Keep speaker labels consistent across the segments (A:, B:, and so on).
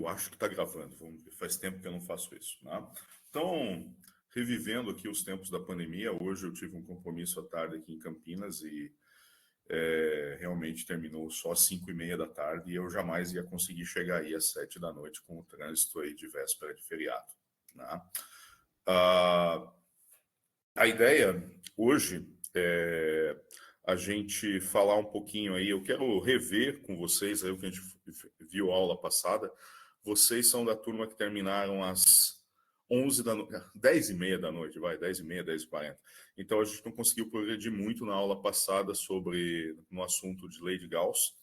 A: Eu acho que está gravando, vamos ver. Faz tempo que eu não faço isso. Né? Então, revivendo aqui os tempos da pandemia, hoje eu tive um compromisso à tarde aqui em Campinas e realmente terminou só às 5h30 da tarde e eu jamais ia conseguir chegar aí às 7 da noite com o trânsito aí de véspera de feriado. Né? A ideia hoje é a gente falar um pouquinho aí, eu quero rever com vocês aí o que a gente viu a aula passada. Vocês são da turma que terminaram às 11 da noite, 10h30 da noite, vai, 10h30, 10h40. Então a gente não conseguiu progredir muito na aula passada no assunto de lei de Gauss.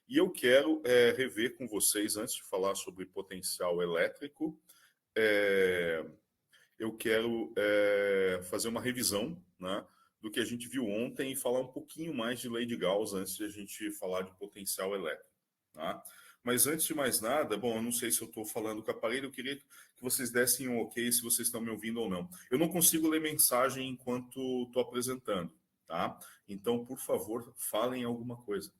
A: E eu quero rever com vocês, antes de falar sobre potencial elétrico, eu quero fazer uma revisão, né, do que a gente viu ontem e falar um pouquinho mais de lei de Gauss antes de a gente falar de potencial elétrico. Tá? Mas antes de mais nada, bom, eu não sei se eu estou falando com o aparelho, eu queria que vocês dessem um ok se vocês estão me ouvindo ou não. Eu não consigo ler mensagem enquanto estou apresentando, tá? Então, por favor, falem alguma coisa.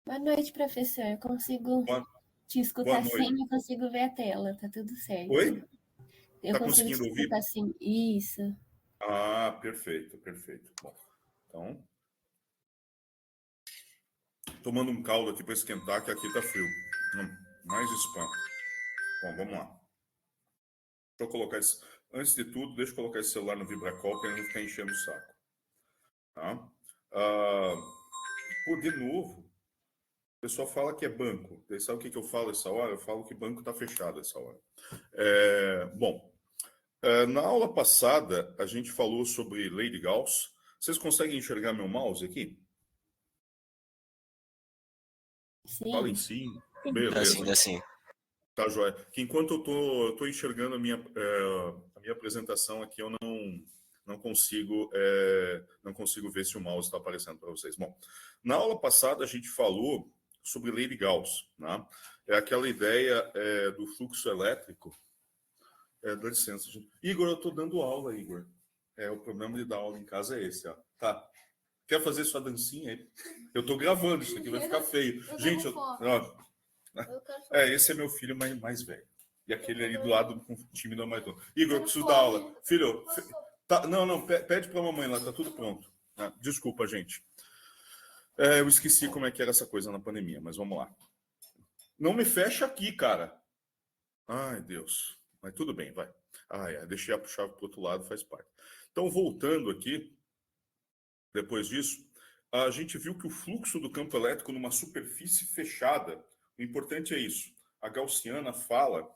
B: Boa noite, professor. Eu consigo te escutar sim e consigo ver a tela, tá tudo certo.
A: Oi?
B: Eu
A: tá
B: consigo
A: conseguindo
B: te escutar
A: ouvir?
B: sim. Isso.
A: Ah, perfeito, perfeito. Bom, então, tomando um caldo aqui para esquentar, que aqui tá frio. Mais spam. Bom, vamos lá. Deixa eu colocar esse... Antes de tudo, deixa eu colocar esse celular no vibracol para ele não ficar enchendo o saco. Tá? De novo, o pessoal fala que é banco. Você sabe o que eu falo essa hora? Eu falo que banco está fechado essa hora. Na aula passada, a gente falou sobre lei de Gauss. Vocês conseguem enxergar meu mouse aqui?
B: Sim.
A: Falem sim. Beleza.
C: Assim.
A: Tá, joia. Que enquanto eu tô enxergando a minha apresentação aqui, eu não consigo ver se o mouse está aparecendo para vocês. Bom, na aula passada a gente falou sobre lei de Gauss, né? É aquela ideia do fluxo elétrico. Dá licença, gente. Igor, eu estou dando aula, Igor. O problema de dar aula em casa é esse, ó. Tá. Quer fazer sua dancinha aí? Eu estou gravando, isso aqui vai ficar feio. Gente, esse é meu filho mais velho. E aquele ali do lado com o time do mais novo. Igor, eu preciso dar aula. Filho, não, pede para a mamãe lá, tá tudo pronto. Desculpa, gente. Eu esqueci como é que era essa coisa na pandemia, mas vamos lá. Não me fecha aqui, cara. Ai, Deus. Mas tudo bem, vai. Deixei a chave pro outro lado, faz parte. Então, voltando aqui, depois disso, a gente viu que o fluxo do campo elétrico numa superfície fechada, o importante é isso. A gaussiana fala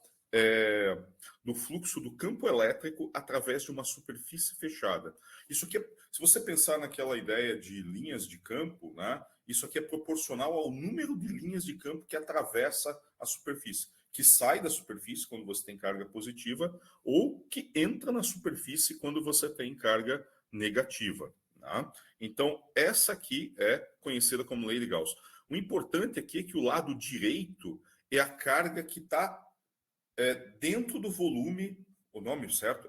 A: do fluxo do campo elétrico através de uma superfície fechada. Isso aqui, se você pensar naquela ideia de linhas de campo, né, isso aqui é proporcional ao número de linhas de campo que atravessa a superfície, que sai da superfície quando você tem carga positiva ou que entra na superfície quando você tem carga negativa. Tá? Então, essa aqui é conhecida como lei de Gauss. O importante aqui é que o lado direito é a carga que está dentro do volume, o nome certo,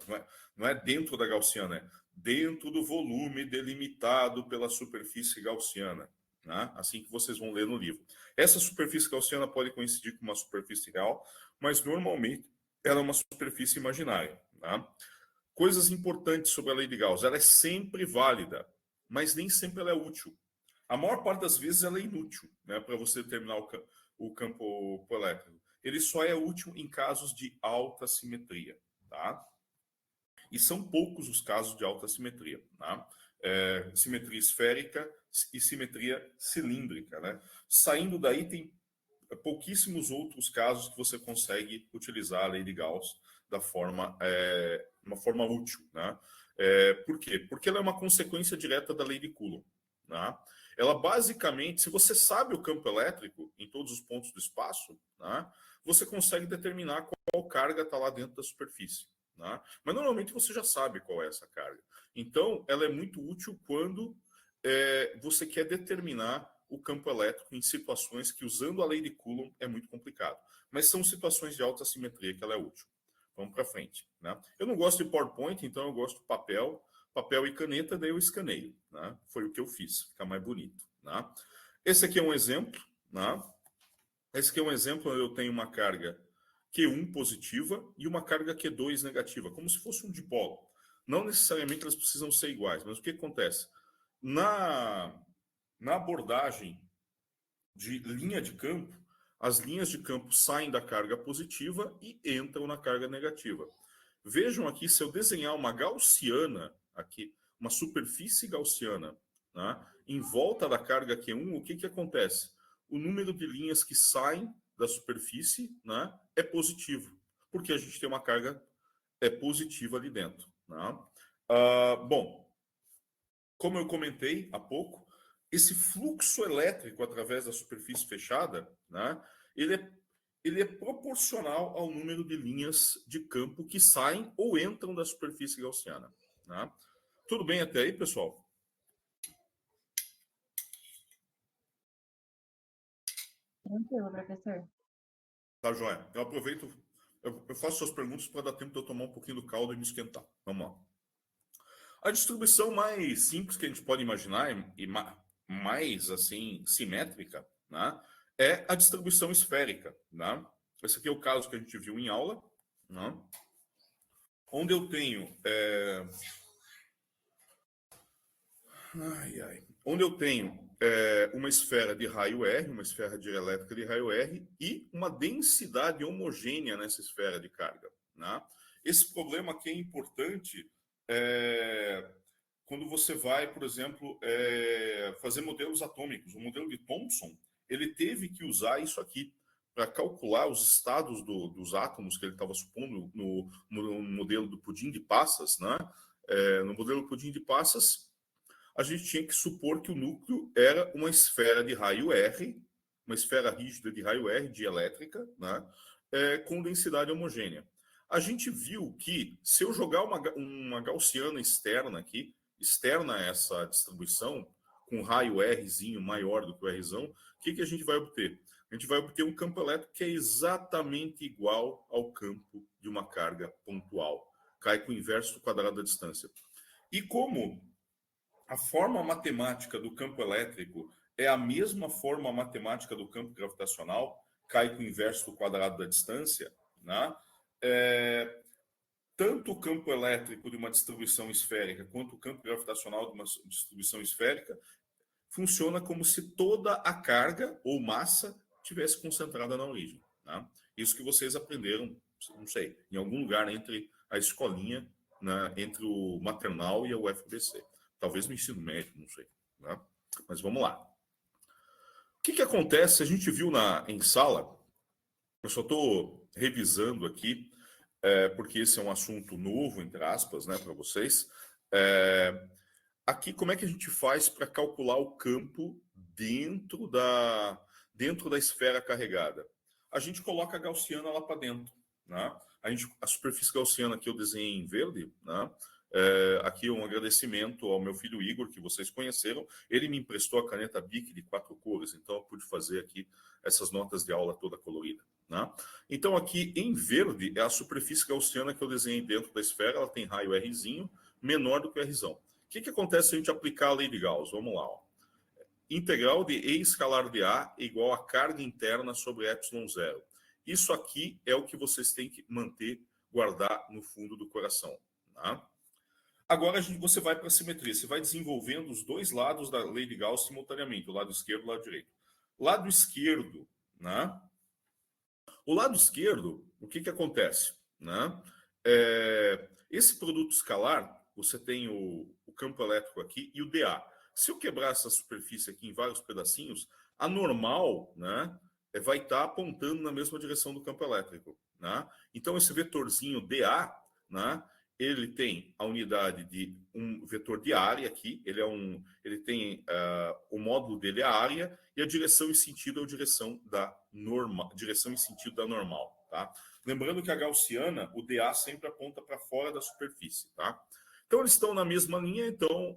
A: não é dentro da gaussiana, é dentro do volume delimitado pela superfície gaussiana. Né? Assim que vocês vão ler no livro. Essa superfície gaussiana pode coincidir com uma superfície real, mas normalmente ela é uma superfície imaginária. Tá? Coisas importantes sobre a lei de Gauss. Ela é sempre válida, mas nem sempre ela é útil. A maior parte das vezes ela é inútil, né, para você determinar o campo elétrico. Ele só é útil em casos de alta simetria. Tá? E são poucos os casos de alta simetria. Tá? Simetria esférica e simetria cilíndrica. Né? Saindo daí, tem pouquíssimos outros casos que você consegue utilizar a lei de Gauss da forma, uma forma útil. Né? Por quê? Porque ela é uma consequência direta da lei de Coulomb. Né? Ela basicamente, se você sabe o campo elétrico em todos os pontos do espaço, né, você consegue determinar qual carga está lá dentro da superfície. Né? Mas normalmente você já sabe qual é essa carga. Então, ela é muito útil quando você quer determinar o campo elétrico em situações que, usando a lei de Coulomb, é muito complicado. Mas são situações de alta simetria que ela é útil. Vamos para frente. Né? Eu não gosto de PowerPoint, então eu gosto de papel e caneta, daí eu escaneio. Né? Foi o que eu fiz, fica mais bonito. Né? Esse aqui é um exemplo. Né? Esse aqui é um exemplo onde eu tenho uma carga Q1 positiva e uma carga Q2 negativa, como se fosse um dipolo. Não necessariamente elas precisam ser iguais, mas o que acontece? Na abordagem de linha de campo, as linhas de campo saem da carga positiva e entram na carga negativa. Vejam aqui, se eu desenhar uma gaussiana, aqui, uma superfície gaussiana, né, em volta da carga Q1, o que acontece? O número de linhas que saem da superfície, né, é positivo, porque a gente tem uma carga positiva ali dentro. Né? Bom, como eu comentei há pouco, esse fluxo elétrico através da superfície fechada, né, ele é proporcional ao número de linhas de campo que saem ou entram da superfície gaussiana. Né? Tudo bem até aí, pessoal?
B: Tranquilo, professor.
A: Tá, joia. Eu aproveito, eu faço suas perguntas para dar tempo de eu tomar um pouquinho do caldo e me esquentar. Vamos lá. A distribuição mais simples que a gente pode imaginar e mais assim simétrica, né, é a distribuição esférica. Né? Esse aqui é o caso que a gente viu em aula, né, onde eu tenho uma esfera de raio R, uma esfera dielétrica de raio R e uma densidade homogênea nessa esfera de carga. Né? Esse problema aqui é importante quando você vai, por exemplo, fazer modelos atômicos. O modelo de Thomson, ele teve que usar isso aqui para calcular os estados dos átomos que ele estava supondo no modelo do pudim de passas. Né? No modelo pudim de passas, a gente tinha que supor que o núcleo era uma esfera de raio R, uma esfera rígida de raio R, dielétrica, né? Com densidade homogênea. A gente viu que, se eu jogar uma gaussiana externa aqui, externa a essa distribuição, com raio Rzinho maior do que o Rzão, o que a gente vai obter? A gente vai obter um campo elétrico que é exatamente igual ao campo de uma carga pontual. Cai com o inverso do quadrado da distância. E como a forma matemática do campo elétrico é a mesma forma matemática do campo gravitacional, cai com o inverso do quadrado da distância, né? Tanto o campo elétrico de uma distribuição esférica quanto o campo gravitacional de uma distribuição esférica funciona como se toda a carga ou massa tivesse concentrada na origem. Né? Isso que vocês aprenderam, não sei, em algum lugar entre a escolinha, né, entre o maternal e a UFBC. Talvez no ensino médio, não sei. Né? Mas vamos lá. O que acontece? A gente viu em sala, eu só estou revisando aqui, porque esse é um assunto novo, entre aspas, né, para vocês. Aqui, como é que a gente faz para calcular o campo dentro da esfera carregada? A gente coloca a gaussiana lá para dentro. Né? A superfície gaussiana que eu desenhei em verde, né? Aqui um agradecimento ao meu filho Igor, que vocês conheceram. Ele me emprestou a caneta Bic de 4 cores, então eu pude fazer aqui essas notas de aula toda colorida. Né? Então aqui em verde é a superfície gaussiana que eu desenhei dentro da esfera, ela tem raio Rzinho menor do que o Rzão. O que acontece se a gente aplicar a lei de Gauss? Vamos lá. Ó. Integral de E escalar de A é igual a carga interna sobre ε0. Isso aqui é o que vocês têm que manter, guardar no fundo do coração. Tá? Agora você vai para a simetria. Você vai desenvolvendo os dois lados da lei de Gauss simultaneamente, o lado esquerdo e o lado direito. Lado esquerdo, né? O lado esquerdo, o que acontece? Né? Esse produto escalar, você tem o campo elétrico aqui e o dA. Se eu quebrar essa superfície aqui em vários pedacinhos, a normal, né, vai estar apontando na mesma direção do campo elétrico. Né? Então, esse vetorzinho dA, né, ele tem a unidade de um vetor de área aqui, ele tem o módulo dele é a área, e a direção e sentido é a direção e sentido da normal. Tá? Lembrando que a gaussiana, o dA sempre aponta para fora da superfície. Tá? Então, eles estão na mesma linha, então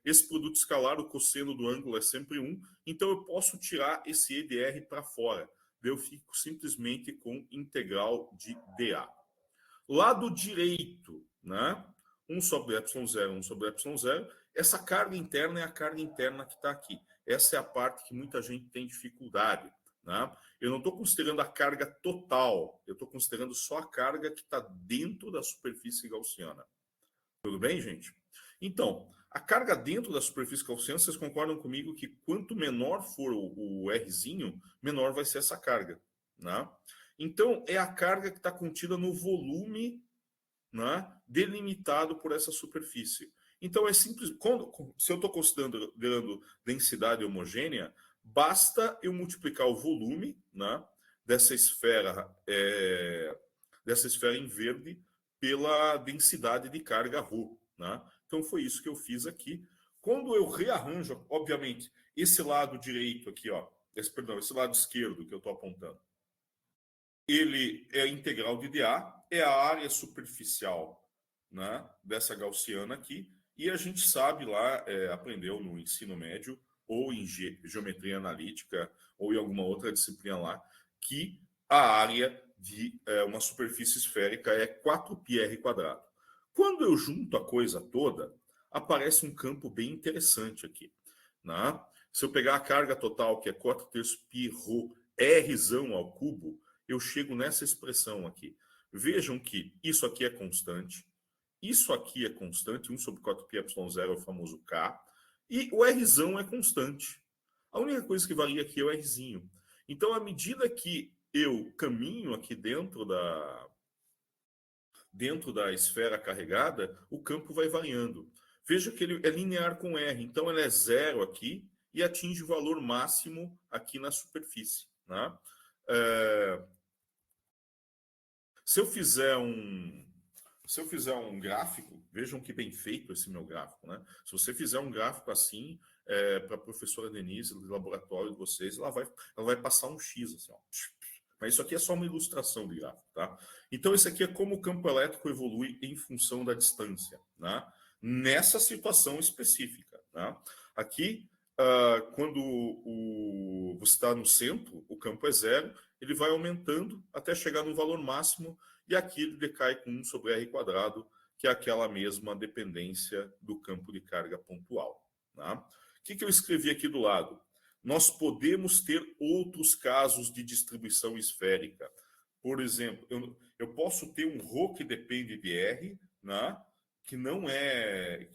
A: esse produto escalar, o cosseno do ângulo é sempre 1, então eu posso tirar esse E de R para fora. Eu fico simplesmente com integral de dA. Lado direito, né? 1 sobre ε0, 1 sobre ε0. Essa carga interna é a carga interna que está aqui. Essa é a parte que muita gente tem dificuldade. né? Eu não estou considerando a carga total, eu estou considerando só a carga que está dentro da superfície gaussiana. Tudo bem, gente? Então, a carga dentro da superfície gaussiana, vocês concordam comigo que quanto menor for o Rzinho, menor vai ser essa carga, né? Então, é a carga que está contida no volume, né, delimitado por essa superfície. Então, é simples. Se eu estou considerando densidade homogênea, basta eu multiplicar o volume, né, dessa esfera em verde pela densidade de carga ρ. Né? Então, foi isso que eu fiz aqui. Quando eu rearranjo, obviamente, esse lado direito aqui, ó, esse lado esquerdo que eu estou apontando, ele é integral de dA, é a área superficial, né, dessa gaussiana aqui, e a gente sabe lá, aprendeu no ensino médio, ou em geometria analítica, ou em alguma outra disciplina lá, que a área de uma superfície esférica é 4πr². Quando eu junto a coisa toda, aparece um campo bem interessante aqui. Né? Se eu pegar a carga total, que é 4/3πρ Rzão ao cubo, eu chego nessa expressão aqui. Vejam que isso aqui é constante, isso aqui é constante, 1/4πε0 é o famoso K, e o Rzão é constante. A única coisa que varia aqui é o Rzinho. Então, à medida que eu caminho aqui dentro da esfera carregada, o campo vai variando. Veja que ele é linear com R, então ele é 0 aqui e atinge o valor máximo aqui na superfície. Né? Se eu fizer um gráfico, vejam que bem feito esse meu gráfico, né? Se você fizer um gráfico assim, para a professora Denise, do laboratório de vocês, ela vai passar um X, assim, ó. Mas isso aqui é só uma ilustração de gráfico, tá? Então, esse aqui é como o campo elétrico evolui em função da distância, né? Nessa situação específica, né? Aqui, quando você está no centro, o campo é 0, ele vai aumentando até chegar no valor máximo, e aqui ele decai com 1/r², que é aquela mesma dependência do campo de carga pontual. Tá? O que eu escrevi aqui do lado? Nós podemos ter outros casos de distribuição esférica. Por exemplo, eu posso ter um ρ que depende de R, né? que não é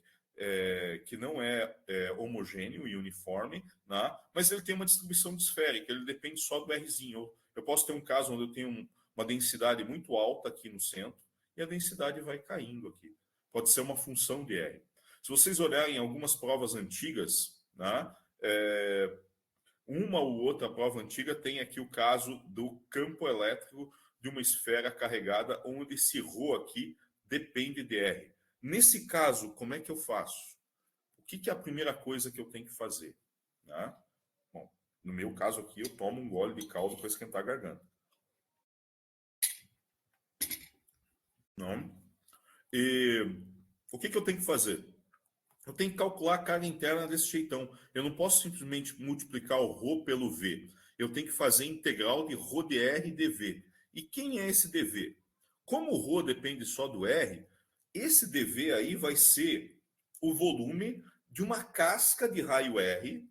A: homogêneo e uniforme, né? Mas ele tem uma distribuição esférica, ele depende só do Rzinho. Eu posso ter um caso onde eu tenho uma densidade muito alta aqui no centro e a densidade vai caindo aqui. Pode ser uma função de R. Se vocês olharem algumas provas antigas, né? Uma ou outra prova antiga tem aqui o caso do campo elétrico de uma esfera carregada, onde esse ρ aqui depende de R. Nesse caso, como é que eu faço? O que é a primeira coisa que eu tenho que fazer? Né? Bom, no meu caso aqui, eu tomo um gole de caldo para esquentar a garganta. Não? E o que eu tenho que fazer? Eu tenho que calcular a carga interna desse jeitão. Eu não posso simplesmente multiplicar o ρ pelo V. Eu tenho que fazer integral de ρ de R dV. E quem é esse dV? Como o ρ depende só do R, esse dV aí vai ser o volume de uma casca de raio R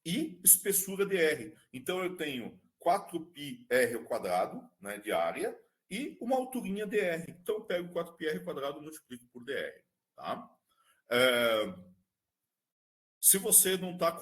A: e espessura de R. Então eu tenho 4πr², né, de área, e uma alturinha dr. Então eu pego 4πr² e multiplico por dr. Tá? Se você não tá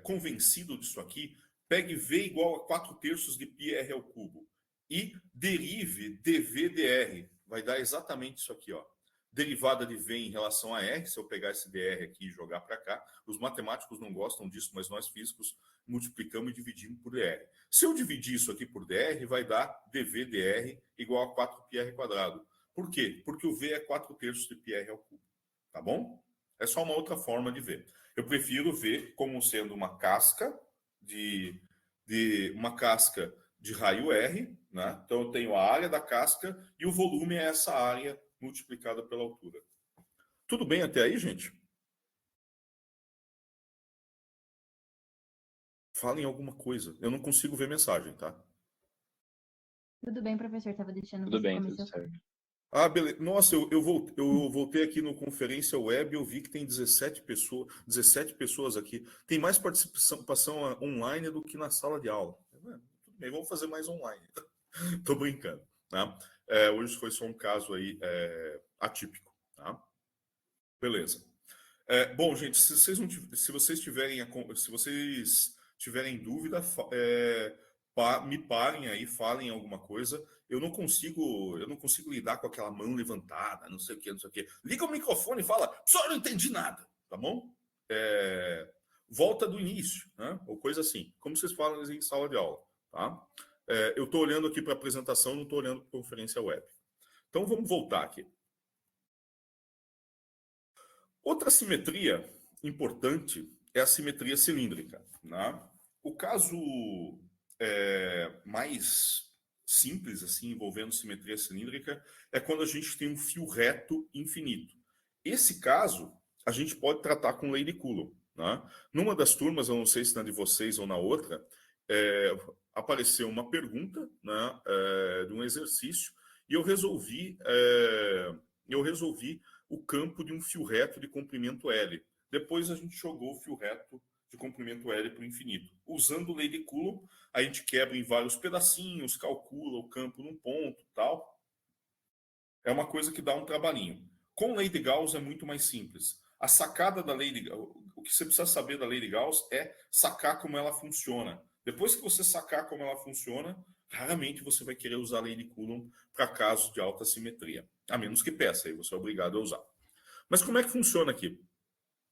A: convencido disso aqui, pegue V igual a 4/3 de πr ao cubo e derive dV dr. Vai dar exatamente isso aqui, ó. Derivada de V em relação a R, se eu pegar esse dr aqui e jogar para cá. Os matemáticos não gostam disso, mas nós físicos multiplicamos e dividimos por dr. Se eu dividir isso aqui por dr, vai dar dV dr igual a 4πr². Por quê? Porque o V é 4/3 de πr ao cubo. Tá bom? É só uma outra forma de ver. Eu prefiro ver como sendo uma casca de raio R, né? Então eu tenho a área da casca e o volume é essa área multiplicada pela altura. Tudo bem até aí, gente? Falem alguma coisa. Eu não consigo ver mensagem, tá?
B: Tudo bem, professor. Estava deixando
C: Tudo
B: você
C: bem,
B: começar.
C: tudo certo.
A: Ah, beleza. Nossa, eu voltei aqui no Conferência Web e eu vi que tem 17 pessoas aqui. Tem mais participação online do que na sala de aula. Tudo bem, vamos fazer mais online. Tô brincando, tá? Hoje foi só um caso aí atípico, tá? Beleza. Bom, gente, se vocês tiverem dúvida, me parem aí, falem alguma coisa. Eu não consigo lidar com aquela mão levantada, não sei o que, não sei o que. Liga o microfone e fala, só não entendi nada, tá bom? Volta do início, né? Ou coisa assim, como vocês falam em sala de aula, tá? Eu estou olhando aqui para a apresentação, não estou olhando para a conferência web. Então vamos voltar aqui. Outra simetria importante é a simetria cilíndrica, né? O caso mais simples, assim, envolvendo simetria cilíndrica, é quando a gente tem um fio reto infinito. Esse caso, a gente pode tratar com lei de Coulomb, né? Numa das turmas, eu não sei se na de vocês ou na outra, apareceu uma pergunta, né, de um exercício, e eu resolvi o campo de um fio reto de comprimento L. Depois a gente jogou o fio reto de comprimento L para o infinito. Usando lei de Coulomb, a gente quebra em vários pedacinhos, calcula o campo num ponto, tal. É uma coisa que dá um trabalhinho. Com lei de Gauss é muito mais simples. A sacada da lei de Gauss, o que você precisa saber da lei de Gauss é sacar como ela funciona. Depois que você sacar como ela funciona, raramente você vai querer usar a lei de Coulomb para casos de alta simetria. A menos que peça, aí você é obrigado a usar. Mas como é que funciona aqui?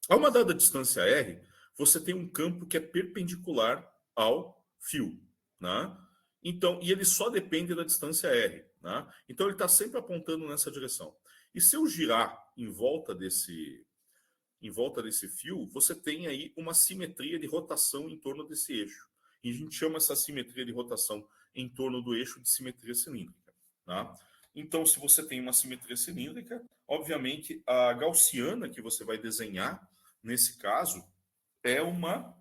A: A uma dada distância R, você tem um campo que é perpendicular ao fio, né? Então, e ele só depende da distância R, né? Então ele está sempre apontando nessa direção. E se eu girar em volta desse fio, você tem aí uma simetria de rotação em torno desse eixo. E a gente chama essa simetria de rotação em torno do eixo de simetria cilíndrica, né? Então, se você tem uma simetria cilíndrica, obviamente a gaussiana que você vai desenhar nesse caso é uma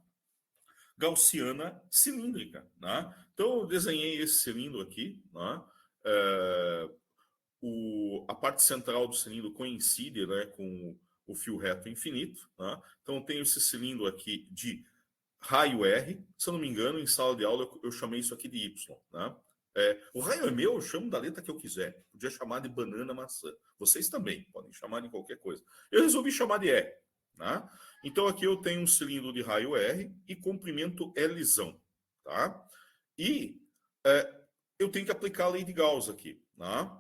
A: gaussiana cilíndrica, né? Então eu desenhei esse cilindro aqui, né? A parte central do cilindro coincide, né, com o fio reto infinito, né? Então eu tenho esse cilindro aqui de raio R, se eu não me engano, em sala de aula eu chamei isso aqui de Y, né? O raio é meu, eu chamo da letra que eu quiser. Podia chamar de banana, maçã. Vocês também podem chamar de qualquer coisa. Eu resolvi chamar de R, né? Então aqui eu tenho um cilindro de raio R e comprimento Lzão, tá? E eu tenho que aplicar a lei de Gauss aqui, né?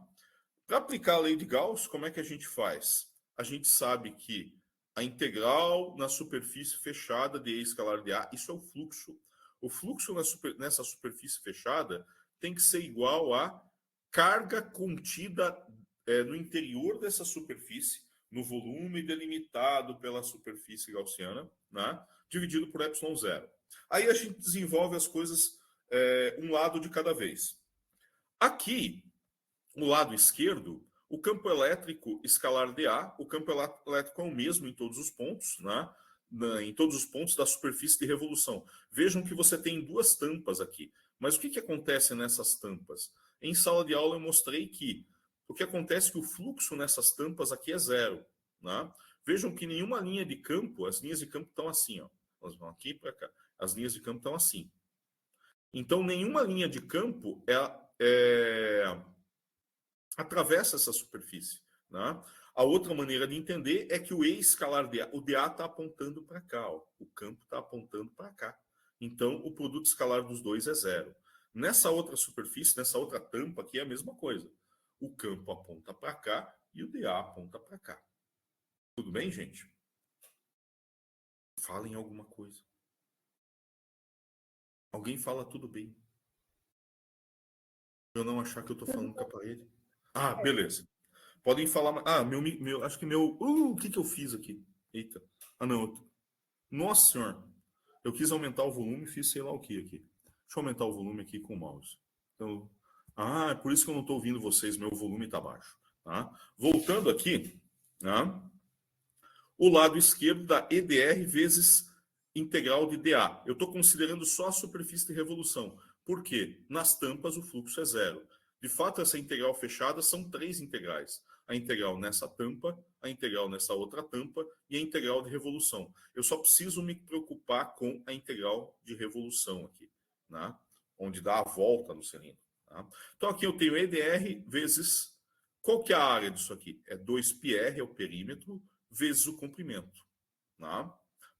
A: Para aplicar a lei de Gauss, como é que a gente faz? A gente sabe que a integral na superfície fechada de E escalar de A, isso é o fluxo. O fluxo nessa superfície fechada tem que ser igual à carga contida no interior dessa superfície, no volume delimitado pela superfície gaussiana, né? Dividido por ε0. Aí a gente desenvolve as coisas um lado de cada vez. Aqui, no lado esquerdo, o campo elétrico escalar dA, o campo elétrico é o mesmo em todos os pontos, né? Em todos os pontos da superfície de revolução. Vejam que você tem duas tampas aqui. Mas o que acontece nessas tampas? Em sala de aula eu mostrei que o que acontece é que o fluxo nessas tampas aqui é zero, né? Vejam que nenhuma linha de campo, as linhas de campo estão assim, ó. Elas vão aqui para cá. As linhas de campo estão assim. Então, nenhuma linha de campo atravessa essa superfície, né? A outra maneira de entender é que o E escalar dA, o dA está apontando para cá, ó, o campo está apontando para cá. Então, o produto escalar dos dois é zero. Nessa outra superfície, nessa outra tampa aqui é a mesma coisa. O campo aponta para cá e o dA aponta para cá. Tudo bem, gente? Falem alguma coisa. Alguém fala tudo bem. Eu não achar que eu estou falando com a parede. Ah, beleza. Podem falar. Ah, acho que meu. O que eu fiz aqui? Eita. Ah, não. Nossa senhora. Eu quis aumentar o volume e fiz sei lá o que aqui. Deixa eu aumentar o volume aqui com o mouse. Então, é por isso que eu não estou ouvindo vocês. Meu volume está baixo. Tá? Voltando aqui, tá? O lado esquerdo da EDR vezes integral de dA. Eu estou considerando só a superfície de revolução. Por quê? Nas tampas o fluxo é zero. De fato, essa integral fechada são 3 integrais. A integral nessa tampa, a integral nessa outra tampa e a integral de revolução. Eu só preciso me preocupar com a integral de revolução aqui, né? Onde dá a volta no cilindro. Tá? Então, aqui eu tenho EDR vezes... Qual que é a área disso aqui? É 2πr, é o perímetro, vezes o comprimento. Tá?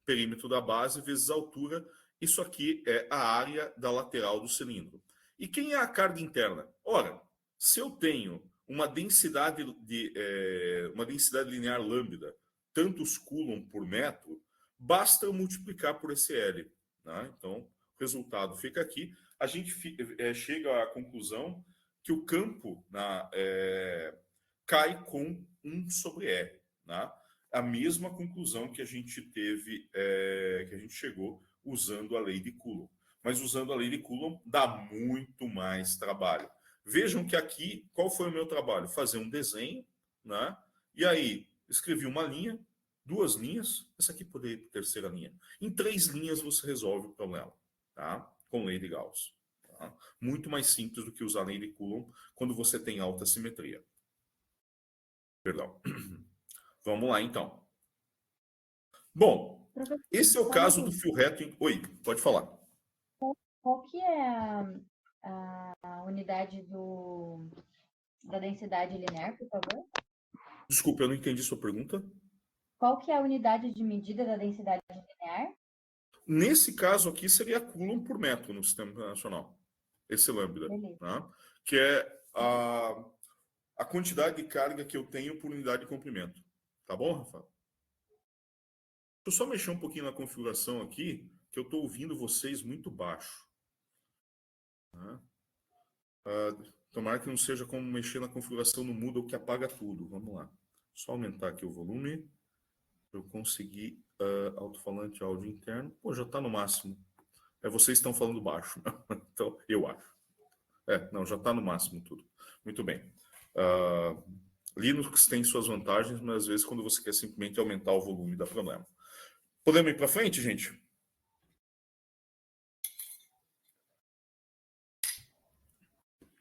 A: Perímetro da base vezes a altura. Isso aqui é a área da lateral do cilindro. E quem é a carga interna? Ora, se eu tenho uma densidade linear lambda, tantos coulomb por metro, basta eu multiplicar por esse L. Tá? Então, o resultado fica aqui. A gente chega à conclusão que o campo cai com 1 sobre R. Né? A mesma conclusão que a gente teve, que a gente chegou usando a lei de Coulomb. Mas usando a lei de Coulomb dá muito mais trabalho. Vejam que aqui, qual foi o meu trabalho? Fazer um desenho, né? E aí, escrevi uma linha, 2 linhas, essa aqui poderia ir para a 3ª linha. Em 3 linhas você resolve o problema, tá? Com lei de Gauss. Tá? Muito mais simples do que usar a lei de Coulomb quando você tem alta simetria. Perdão. Vamos lá, então. Bom, esse é o caso do fio reto. Oi, pode falar.
C: Qual que é a unidade da densidade linear, por favor?
A: Desculpa, eu não entendi sua pergunta.
C: Qual que é a unidade de medida da densidade linear?
A: Nesse caso aqui seria Coulomb por metro no Sistema Internacional. Esse lambda. Né? Que é a quantidade de carga que eu tenho por unidade de comprimento. Tá bom, Rafa? Deixa eu só mexer um pouquinho na configuração aqui, que eu estou ouvindo vocês muito baixo. Né? Tomara que não seja como mexer na configuração no Moodle que apaga tudo. Vamos lá. Só aumentar aqui o volume. Eu consegui alto-falante áudio interno. Pô, já está no máximo. Vocês estão falando baixo. Então, eu acho. Não, já está no máximo tudo. Muito bem. Linux tem suas vantagens, mas às vezes quando você quer simplesmente aumentar o volume dá problema. Podemos ir para frente, gente?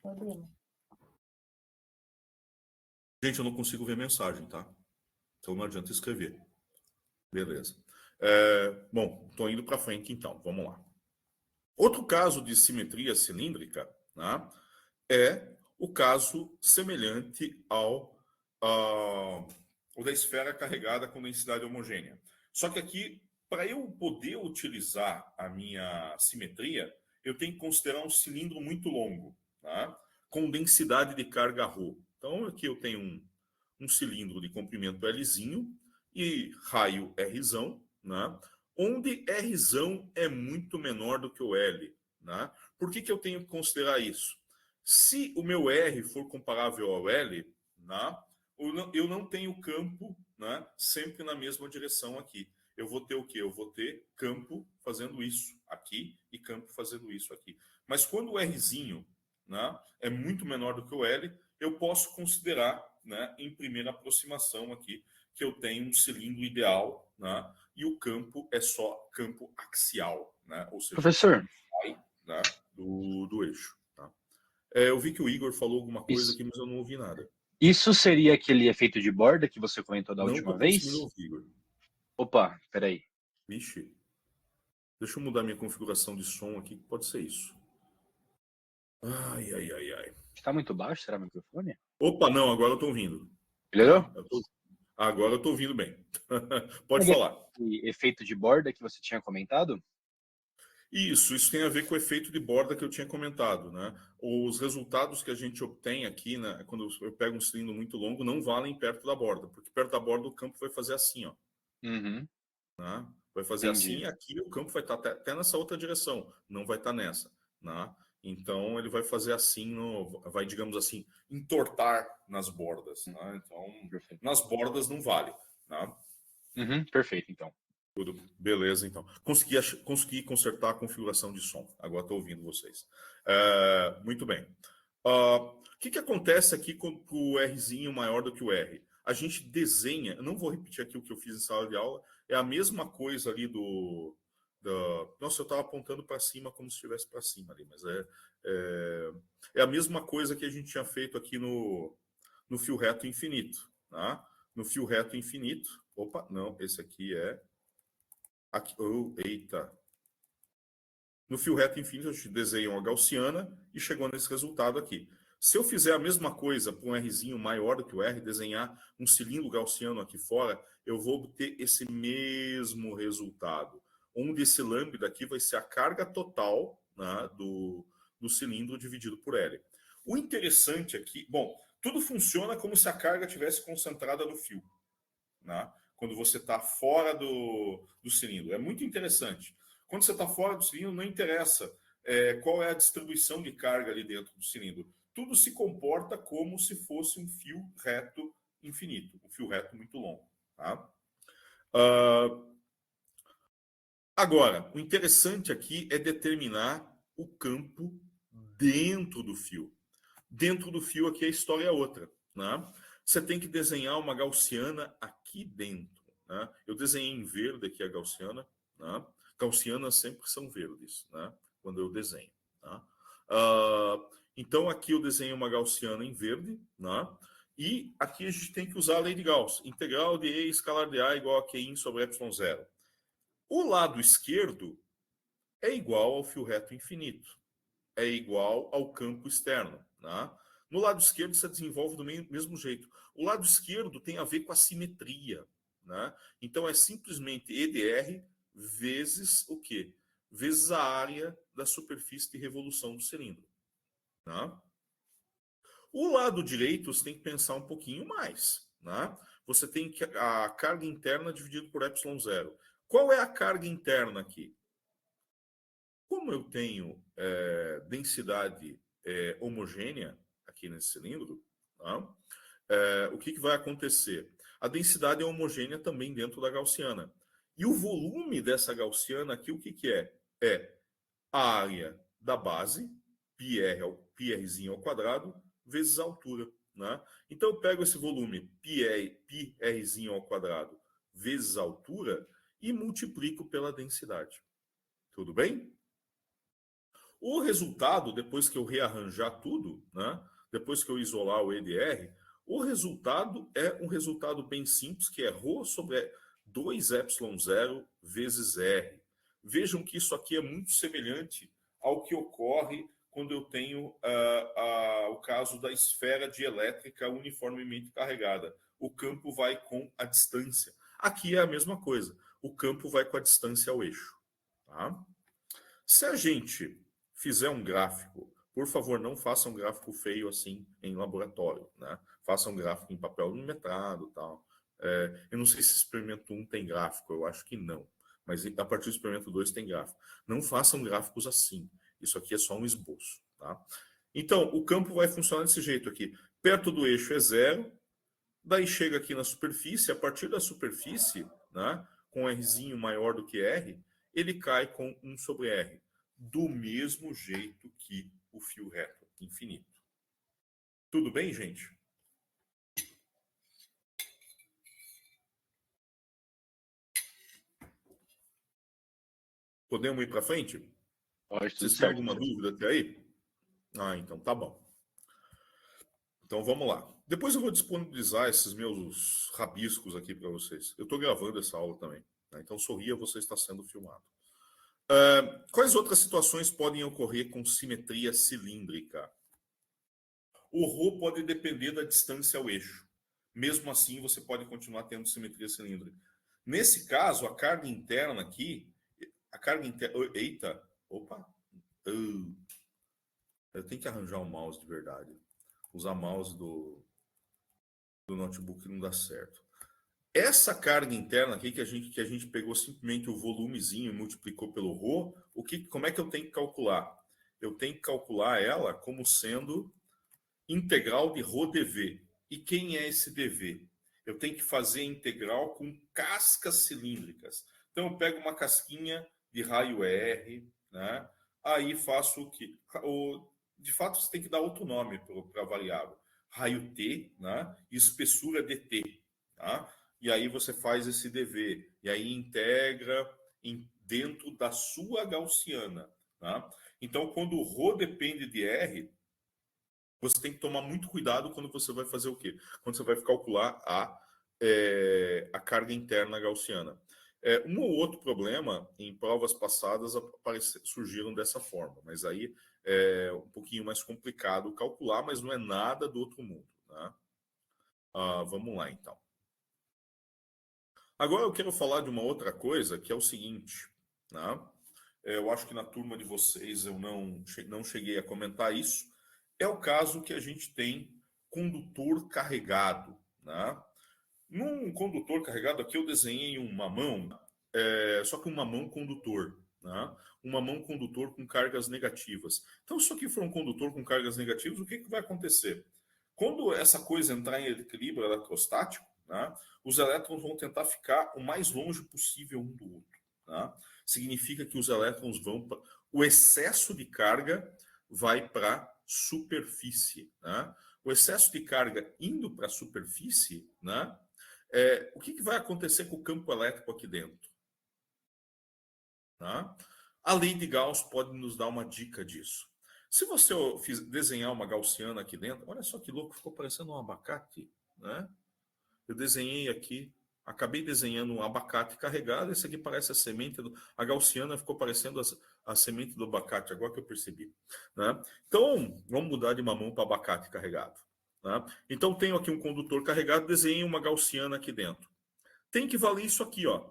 C: Podemos.
A: Gente, eu não consigo ver mensagem, tá? Então não adianta escrever. Beleza. Bom, estou indo para frente então. Vamos lá. Outro caso de simetria cilíndrica, né, é o caso semelhante ao da esfera carregada com densidade homogênea. Só que aqui, para eu poder utilizar a minha simetria, eu tenho que considerar um cilindro muito longo, tá? Com densidade de carga ρ. Então, aqui eu tenho um cilindro de comprimento Lzinho e raio Rzão, né? Onde Rzão é muito menor do que o L. Né? Por que eu tenho que considerar isso? Se o meu R for comparável ao L, né, eu não tenho campo, né, sempre na mesma direção aqui. Eu vou ter o quê? Eu vou ter campo fazendo isso aqui e campo fazendo isso aqui. Mas quando o Rzinho, né, é muito menor do que o L, eu posso considerar, né, em primeira aproximação aqui, que eu tenho um cilindro ideal, né, e o campo é só campo axial. Né, ou seja,
D: professor,
A: né, do eixo. Tá? Eu vi que o Igor falou alguma coisa aqui, mas eu não ouvi nada.
D: Isso seria aquele efeito de borda que você comentou da
A: não
D: última vez?
A: Não ouvir, Igor.
D: Opa, peraí.
A: Vixe. Deixa eu mudar minha configuração de som aqui, que pode ser isso. Ai.
D: Está muito baixo, será o microfone?
A: Opa, não, agora eu estou ouvindo.
D: Melhorou?
A: Agora eu estou ouvindo bem. Pode falar.
D: E efeito de borda que você tinha comentado?
A: Isso tem a ver com o efeito de borda que eu tinha comentado, né? Os resultados que a gente obtém aqui, né, quando eu pego um cilindro muito longo, não valem perto da borda, porque perto da borda o campo vai fazer assim, ó.
D: Uhum.
A: Né? Vai fazer assim, e aqui o campo vai estar até nessa outra direção, não vai estar nessa. Né? Então ele vai fazer assim, vai, digamos assim, entortar nas bordas. Né? Então, perfeito. Nas bordas não vale. Né?
D: Perfeito, então.
A: Tudo beleza, então. Consegui consertar a configuração de som. Agora estou ouvindo vocês. Muito bem. O que acontece aqui com o Rzinho maior do que o R? A gente desenha, eu não vou repetir aqui o que eu fiz em sala de aula, é a mesma coisa ali Nossa, eu estava apontando para cima como se estivesse para cima ali, mas é a mesma coisa que a gente tinha feito aqui no fio reto infinito. Tá? No fio reto infinito. Opa, não, esse aqui é. Aqui, eita. No fio reto infinito, a gente desenha uma gaussiana e chegou nesse resultado aqui. Se eu fizer a mesma coisa para um Rzinho maior do que o R, desenhar um cilindro gaussiano aqui fora, eu vou obter esse mesmo resultado. Onde esse lambda aqui vai ser a carga total, né, do cilindro dividido por L. O interessante aqui, bom, tudo funciona como se a carga tivesse concentrada no fio, né? Quando você está fora do cilindro. É muito interessante. Quando você está fora do cilindro, não interessa qual é a distribuição de carga ali dentro do cilindro. Tudo se comporta como se fosse um fio reto infinito, um fio reto muito longo. Tá? Agora, o interessante aqui é determinar o campo dentro do fio. Dentro do fio aqui a história é outra. Né? Você tem que desenhar uma gaussiana aqui dentro. Né? Eu desenhei em verde aqui a gaussiana. Né? Gaussianas sempre são verdes, né? Quando eu desenho. Tá? Então aqui eu desenho uma gaussiana em verde. Né? E aqui a gente tem que usar a lei de Gauss. Integral de E escalar de A igual a Qi sobre ε0. O lado esquerdo é igual ao fio reto infinito. É igual ao campo externo. Né? No lado esquerdo, você desenvolve do mesmo jeito. O lado esquerdo tem a ver com a simetria. Né? Então, é simplesmente E de R vezes o quê? Vezes a área da superfície de revolução do cilindro. Né? O lado direito, você tem que pensar um pouquinho mais. Né? Você tem a carga interna dividida por ε0. Qual é a carga interna aqui? Como eu tenho densidade homogênea aqui nesse cilindro, tá? O que vai acontecer? A densidade é homogênea também dentro da gaussiana. E o volume dessa gaussiana aqui, o que é? É a área da base, πrzinho ao quadrado, vezes a altura. Né? Então, eu pego esse volume πrzinho ao quadrado vezes a altura e multiplico pela densidade. Tudo bem? O resultado, depois que eu rearranjar tudo, né, depois que eu isolar o EDR, o resultado é um resultado bem simples, que é ρ sobre 2ε0 vezes R. Vejam que isso aqui é muito semelhante ao que ocorre quando eu tenho o caso da esfera dielétrica uniformemente carregada. O campo vai com a distância. Aqui é a mesma coisa. O campo vai com a distância ao eixo. Tá? Se a gente fizer um gráfico, por favor, não faça um gráfico feio assim em laboratório, né? Faça um gráfico em papel milimetrado e tal. Eu não sei se experimento 1 tem gráfico, eu acho que não. Mas a partir do experimento 2 tem gráfico. Não façam gráficos assim. Isso aqui é só um esboço. Tá? Então, o campo vai funcionar desse jeito aqui. Perto do eixo é 0, daí chega aqui na superfície, a partir da superfície, né, com Rzinho maior do que R, ele cai com 1 sobre R. Do mesmo jeito que o fio reto infinito. Tudo bem, gente? Podemos ir para frente? Vocês têm alguma dúvida até aí? Então tá bom. Então vamos lá. Depois eu vou disponibilizar esses meus rabiscos aqui para vocês. Eu estou gravando essa aula também. Né? Então sorria, você está sendo filmado. Quais outras situações podem ocorrer com simetria cilíndrica? O ρ pode depender da distância ao eixo. Mesmo assim, você pode continuar tendo simetria cilíndrica. Nesse caso, a carga interna aqui... Eita! Opa! Eu tenho que arranjar um mouse de verdade. Usar mouse do notebook não dá certo. Essa carga interna aqui que a gente pegou simplesmente o volumezinho e multiplicou pelo ρ, como é que eu tenho que calcular? Eu tenho que calcular ela como sendo integral de ρ dv. E quem é esse dv? Eu tenho que fazer integral com cascas cilíndricas. Então eu pego uma casquinha de raio R, né? Aí faço o que? De fato, você tem que dar outro nome para a variável. Raio T, né? E espessura dt. Tá? E aí você faz esse dv. E aí integra dentro da sua gaussiana. Tá? Então, quando o ρ depende de R, você tem que tomar muito cuidado quando você vai fazer o quê? Quando você vai calcular a carga interna gaussiana. Um ou outro problema em provas passadas surgiram dessa forma, mas aí é um pouquinho mais complicado calcular, mas não é nada do outro mundo. Né? Vamos lá, então. Agora eu quero falar de uma outra coisa, que é o seguinte. Né? Eu acho que na turma de vocês eu não cheguei a comentar isso. É o caso que a gente tem condutor carregado. Né? Num condutor carregado, aqui eu desenhei um mamão, só que um mamão condutor. Né? Um mamão condutor com cargas negativas. Então, se isso aqui for um condutor com cargas negativas, o que vai acontecer? Quando essa coisa entrar em equilíbrio eletrostático, né, os elétrons vão tentar ficar o mais longe possível um do outro. Né? Significa que os elétrons vão... O excesso de carga vai para a superfície. Né? O excesso de carga indo para a superfície, né, o que vai acontecer com o campo elétrico aqui dentro? Tá? A lei de Gauss pode nos dar uma dica disso. Se você desenhar uma gaussiana aqui dentro, olha só que louco, ficou parecendo um abacate. Né? Eu desenhei aqui, acabei desenhando um abacate carregado, esse aqui parece a semente, a gaussiana ficou parecendo a semente do abacate, agora que eu percebi. Né? Então, vamos mudar de mamão para abacate carregado. Né? Então, tenho aqui um condutor carregado, desenhei uma gaussiana aqui dentro. Tem que valer isso aqui, ó.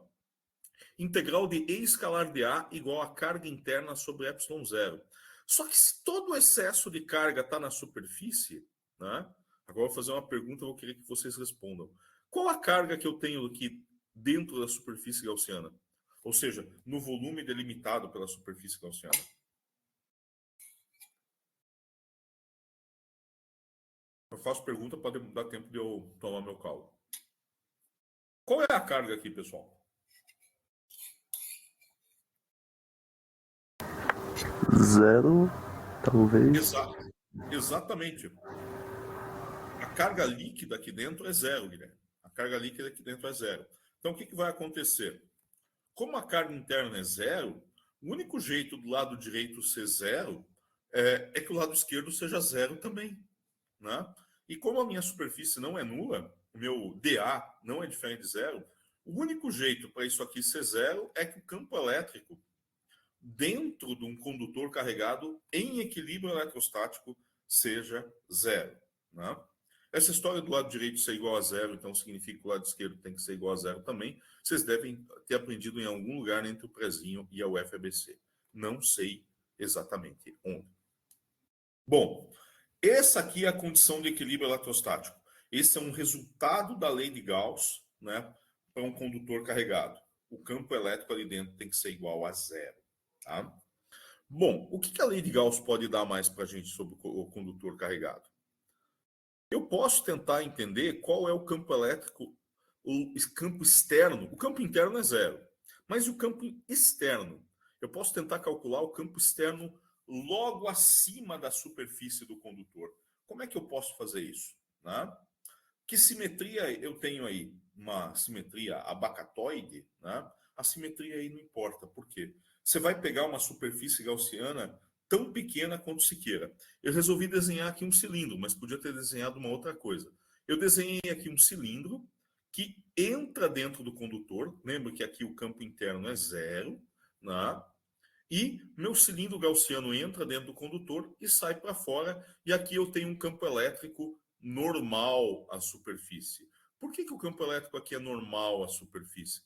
A: Integral de E escalar de A igual a carga interna sobre ε0. Só que se todo o excesso de carga está na superfície, né? Agora eu vou fazer uma pergunta, eu vou querer que vocês respondam. Qual a carga que eu tenho aqui dentro da superfície gaussiana? Ou seja, no volume delimitado pela superfície gaussiana. Eu faço pergunta para dar tempo de eu tomar meu caldo. Qual é a carga aqui, pessoal?
E: Zero, talvez.
A: Exatamente. A carga líquida aqui dentro é zero, Guilherme. A carga líquida aqui dentro é zero. Então, o que vai acontecer? Como a carga interna é zero, o único jeito do lado direito ser zero é que o lado esquerdo seja zero também. Né? E como a minha superfície não é nula, o meu dA não é diferente de zero, o único jeito para isso aqui ser zero é que o campo elétrico dentro de um condutor carregado em equilíbrio eletrostático seja zero. Né? Essa história do lado direito ser igual a zero, então significa que o lado esquerdo tem que ser igual a zero também. Vocês devem ter aprendido em algum lugar entre o prezinho e a UFABC. Não sei exatamente onde. Bom, essa aqui é a condição de equilíbrio eletrostático. Esse é um resultado da lei de Gauss, né, para um condutor carregado. O campo elétrico ali dentro tem que ser igual a zero. Tá? Bom, o que a lei de Gauss pode dar mais para a gente sobre o condutor carregado? Eu posso tentar entender qual é o campo elétrico, o campo externo. O campo interno é zero, mas e o campo externo? Eu posso tentar calcular o campo externo logo acima da superfície do condutor. Como é que eu posso fazer isso? Né? Que simetria eu tenho aí? Uma simetria abacatoide? Né? A simetria aí não importa. Por quê? Você vai pegar uma superfície gaussiana tão pequena quanto se queira. Eu resolvi desenhar aqui um cilindro, mas podia ter desenhado uma outra coisa. Eu desenhei aqui um cilindro que entra dentro do condutor. Lembra que aqui o campo interno é zero, né? E meu cilindro gaussiano entra dentro do condutor e sai para fora. E aqui eu tenho um campo elétrico normal à superfície. Por que o campo elétrico aqui é normal à superfície?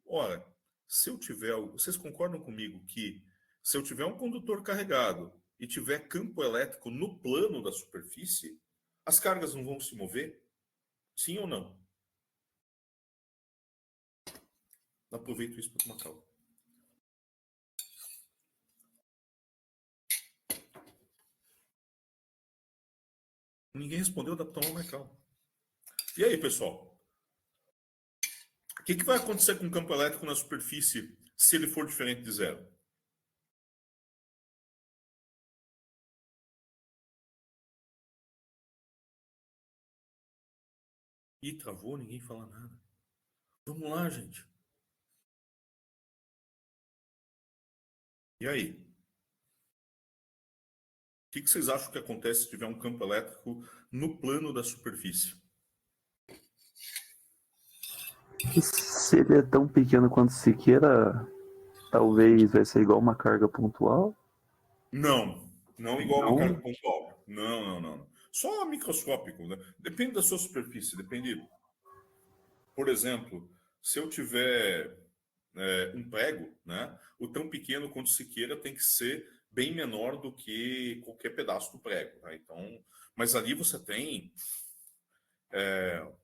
A: Ora, se eu tiver... Vocês concordam comigo que se eu tiver um condutor carregado e tiver campo elétrico no plano da superfície, as cargas não vão se mover? Sim ou não? Aproveito isso para tomar calma. Ninguém respondeu, dá para tomar mais calma. E aí, pessoal? O que vai acontecer com o campo elétrico na superfície se ele for diferente de zero? Ih, travou, ninguém fala nada. Vamos lá, gente. E aí? O que vocês acham que acontece se tiver um campo elétrico no plano da superfície?
E: Se ele é tão pequeno quanto se queira, talvez vai ser igual uma carga pontual?
A: Não igual uma
E: Não?
A: carga pontual. Não. Só microscópico, né? Depende da sua superfície, depende. Por exemplo, se eu tiver um prego, né? O tão pequeno quanto se queira tem que ser bem menor do que qualquer pedaço do prego, tá? Então, mas ali você tem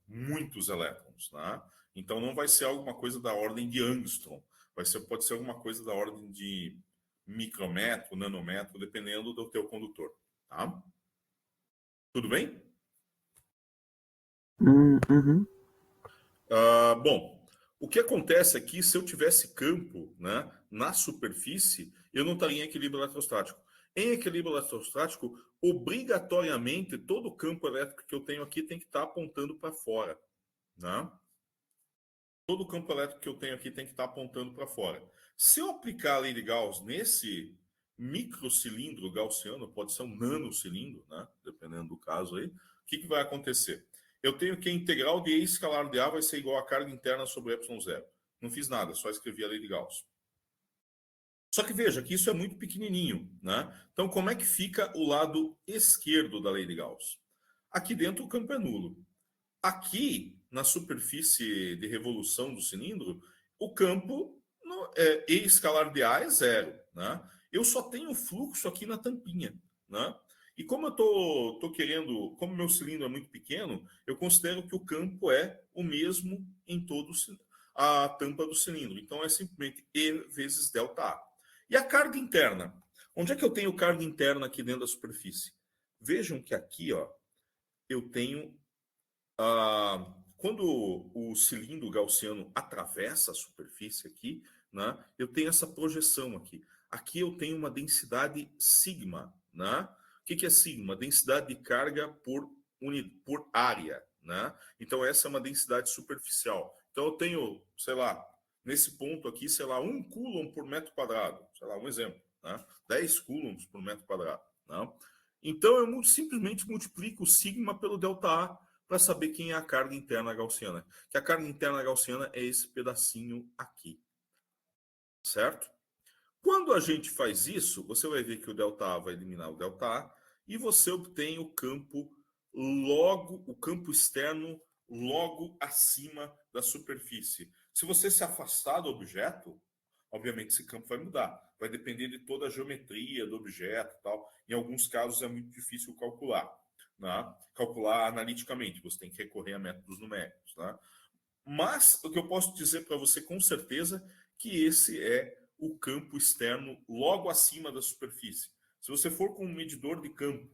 A: muitos elétrons, né? Então não vai ser alguma coisa da ordem de angstrom, pode ser alguma coisa da ordem de micrometro, nanômetro, dependendo do teu condutor, tá? Tudo bem?
E: Uhum.
A: Bom, o que acontece aqui, se eu tivesse campo, né, na superfície, eu não estaria em equilíbrio eletrostático. Em equilíbrio eletrostático, obrigatoriamente, todo o campo elétrico que eu tenho aqui tem que estar apontando para fora, né? Todo o campo elétrico que eu tenho aqui tem que estar apontando para fora. Se eu aplicar a lei de Gauss nesse microcilindro gaussiano, pode ser um nanocilindro, né? Dependendo do caso aí, o que vai acontecer? Eu tenho que a integral de E escalar de A vai ser igual à carga interna sobre ε0. Não fiz nada, só escrevi a lei de Gauss. Só que veja que isso é muito pequenininho, né? Então, como é que fica o lado esquerdo da lei de Gauss? Aqui dentro o campo é nulo. Aqui, na superfície de revolução do cilindro, o campo E escalar de A é zero, né? Eu só tenho fluxo aqui na tampinha, né? E como eu tô querendo, como meu cilindro é muito pequeno, eu considero que o campo é o mesmo em todo a tampa do cilindro. Então é simplesmente E vezes ΔA. E a carga interna? Onde é que eu tenho carga interna aqui dentro da superfície? Vejam que aqui, ó, eu tenho quando o cilindro gaussiano atravessa a superfície aqui, né, eu tenho essa projeção aqui. Aqui eu tenho uma densidade sigma, né? O que é sigma? Densidade de carga por área, né? Então essa é uma densidade superficial. Então eu tenho, sei lá, nesse ponto aqui, sei lá, 1 coulomb por metro quadrado, sei lá, um exemplo, né? 10 coulombs por metro quadrado, né? Então eu simplesmente multiplico o sigma pelo ΔA para saber quem é a carga interna gaussiana. Que a carga interna gaussiana é esse pedacinho aqui. Certo? Quando a gente faz isso, você vai ver que o ΔA vai eliminar o ΔA e você obtém o campo externo logo acima da superfície. Se você se afastar do objeto, obviamente esse campo vai mudar. Vai depender de toda a geometria do objeto e tal. Em alguns casos é muito difícil calcular. Né? Calcular analiticamente, você tem que recorrer a métodos numéricos. Né? Mas o que eu posso dizer para você com certeza que esse é o campo externo logo acima da superfície. Se você for com um medidor de campo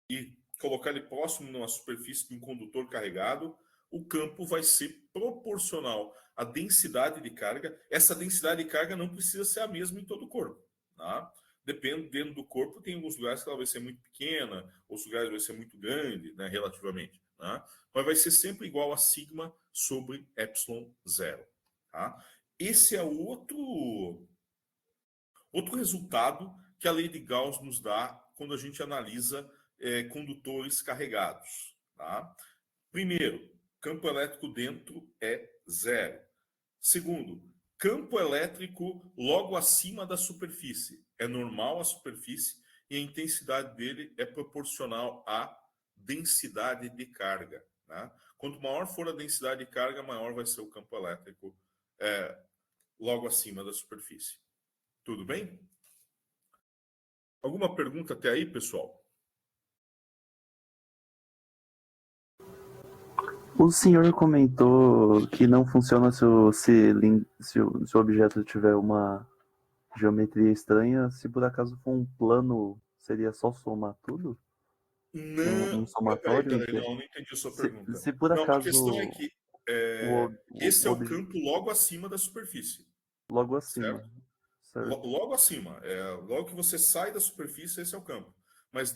A: e colocar ele próximo numa superfície de um condutor carregado, o campo vai ser proporcional à densidade de carga. Essa densidade de carga não precisa ser a mesma em todo o corpo. Tá? Dependendo do corpo, tem alguns lugares que ela vai ser muito pequena, outros lugares vai ser muito grande, né, relativamente. Tá? Mas vai ser sempre igual a sigma sobre ε0. Tá? Esse é outro resultado que a lei de Gauss nos dá quando a gente analisa condutores carregados. Tá? Primeiro, campo elétrico dentro é zero. Segundo, campo elétrico logo acima da superfície. É normal a superfície e a intensidade dele é proporcional à densidade de carga. Né? Quanto maior for a densidade de carga, maior vai ser o campo elétrico logo acima da superfície. Tudo bem? Alguma pergunta até aí, pessoal?
E: O senhor comentou que não funciona se o objeto tiver uma geometria estranha. Se por acaso for um plano, seria só somar tudo?
A: Não,
E: Um somatório?
A: não entendi a sua pergunta.
E: Se por
A: Não, a
E: acaso
A: questão é que esse é o campo logo acima da superfície.
E: Logo acima.
A: Certo?
E: Certo.
A: Logo acima. Logo que você sai da superfície, esse é o campo. Mas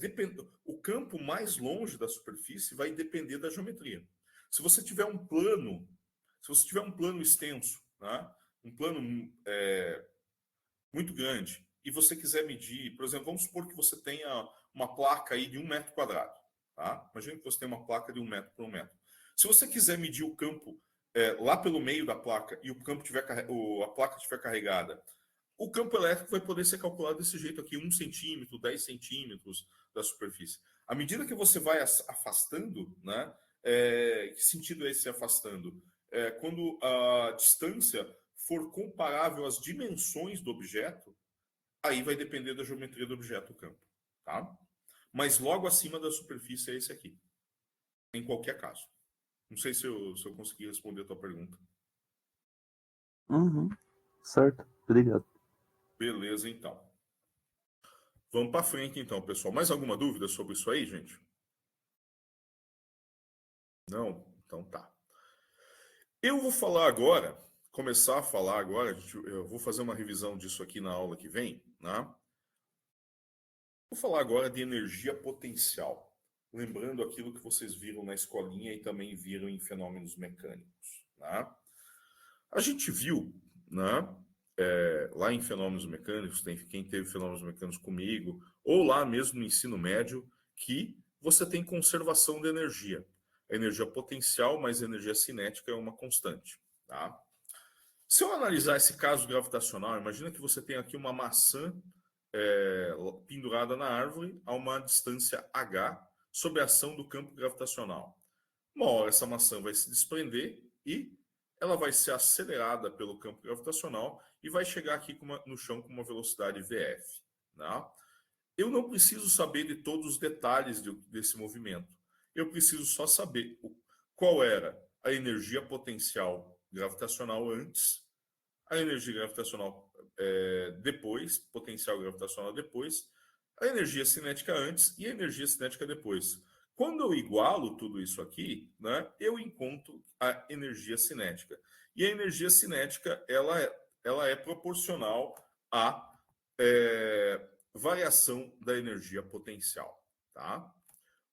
A: o campo mais longe da superfície vai depender da geometria. Se você tiver um plano extenso, né? Um plano muito grande, e você quiser medir, por exemplo, vamos supor que você tenha uma placa aí de 1 metro quadrado. Tá? Imagina que você tem uma placa de 1 metro por 1 metro. Se você quiser medir o campo lá pelo meio da placa e o campo a placa estiver carregada, o campo elétrico vai poder ser calculado desse jeito aqui, 1 centímetro, 10 centímetros da superfície. À medida que você vai afastando, né, que sentido é esse se afastando? Quando a distância for comparável às dimensões do objeto, aí vai depender da geometria do objeto, o campo. Tá? Mas logo acima da superfície é esse aqui, em qualquer caso. Não sei se eu consegui responder a tua pergunta.
E: Uhum. Certo, obrigado.
A: Beleza, então. Vamos para frente, então, pessoal. Mais alguma dúvida sobre isso aí, gente? Não? Então tá. Eu vou falar agora, começar a falar agora, eu vou fazer uma revisão disso aqui na aula que vem, né? Vou falar agora de energia potencial. Lembrando aquilo que vocês viram na escolinha e também viram em fenômenos mecânicos, né? A gente viu, né? Lá em fenômenos mecânicos, tem quem teve fenômenos mecânicos comigo, ou lá mesmo no ensino médio, que você tem conservação de energia. A energia potencial mais a energia cinética é uma constante. Tá? Se eu analisar esse caso gravitacional, imagina que você tem aqui uma maçã pendurada na árvore a uma distância h sob a ação do campo gravitacional. Uma hora essa maçã vai se desprender e ela vai ser acelerada pelo campo gravitacional e vai chegar aqui no chão com uma velocidade VF. Né? Eu não preciso saber de todos os detalhes desse movimento. Eu preciso só saber qual era a energia potencial gravitacional antes, a energia gravitacional depois, potencial gravitacional depois, a energia cinética antes e a energia cinética depois. Quando eu igualo tudo isso aqui, né, eu encontro a energia cinética. E a energia cinética ela é proporcional à variação da energia potencial. Tá?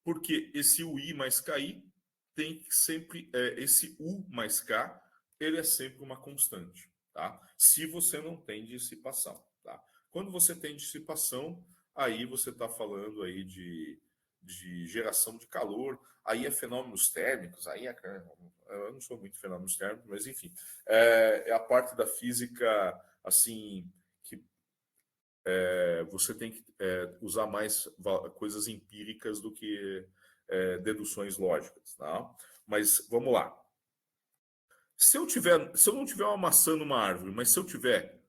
A: Porque esse UI mais KI tem que sempre... esse U mais K, ele é sempre uma constante. Tá? Se você não tem dissipação. Tá? Quando você tem dissipação, aí você está falando aí de geração de calor, aí é fenômenos térmicos, aí eu não sou muito fenômenos térmicos, mas enfim, é a parte da física assim que você tem que usar mais coisas empíricas do que deduções lógicas, tá? Mas vamos lá. Se eu não tiver uma maçã numa árvore, mas se eu tiver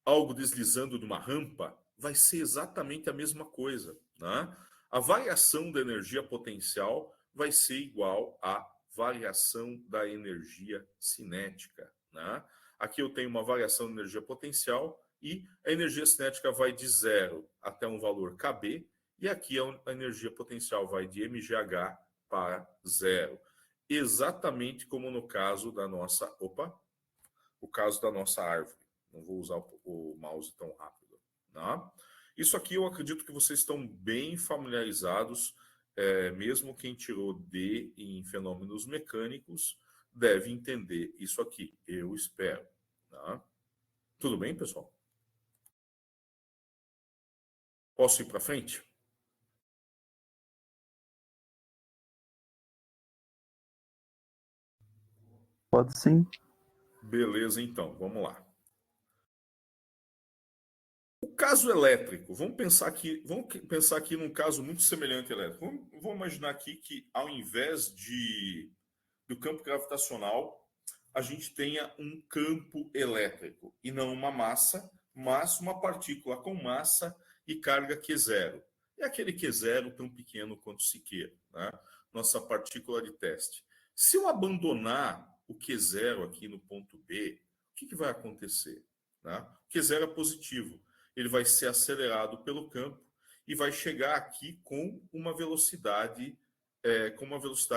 A: algo deslizando de uma rampa, vai ser exatamente a mesma coisa, né? A variação da energia potencial vai ser igual à variação da energia cinética, né? Aqui eu tenho uma variação da energia potencial e a energia cinética vai de 0 até um valor Kb, e aqui a energia potencial vai de mgh para 0. Exatamente como no caso da nossa... o caso da nossa árvore. Não vou usar o mouse tão rápido. Tá? Isso aqui eu acredito que vocês estão bem familiarizados, mesmo quem tirou D em fenômenos mecânicos deve entender isso aqui, eu espero. Tá? Tudo bem, pessoal? Posso ir para frente?
E: Pode sim.
A: Beleza, então, vamos lá. O caso elétrico, vamos pensar aqui num caso muito semelhante ao elétrico. Vamos imaginar aqui que ao invés do campo gravitacional, a gente tenha um campo elétrico e não uma massa, mas uma partícula com massa e carga Q0. É aquele Q0 tão pequeno quanto se queira, né? Nossa partícula de teste. Se eu abandonar o Q0 aqui no ponto B, o que vai acontecer? Né? O Q0 é positivo. Ele vai ser acelerado pelo campo e vai chegar aqui com uma velocidade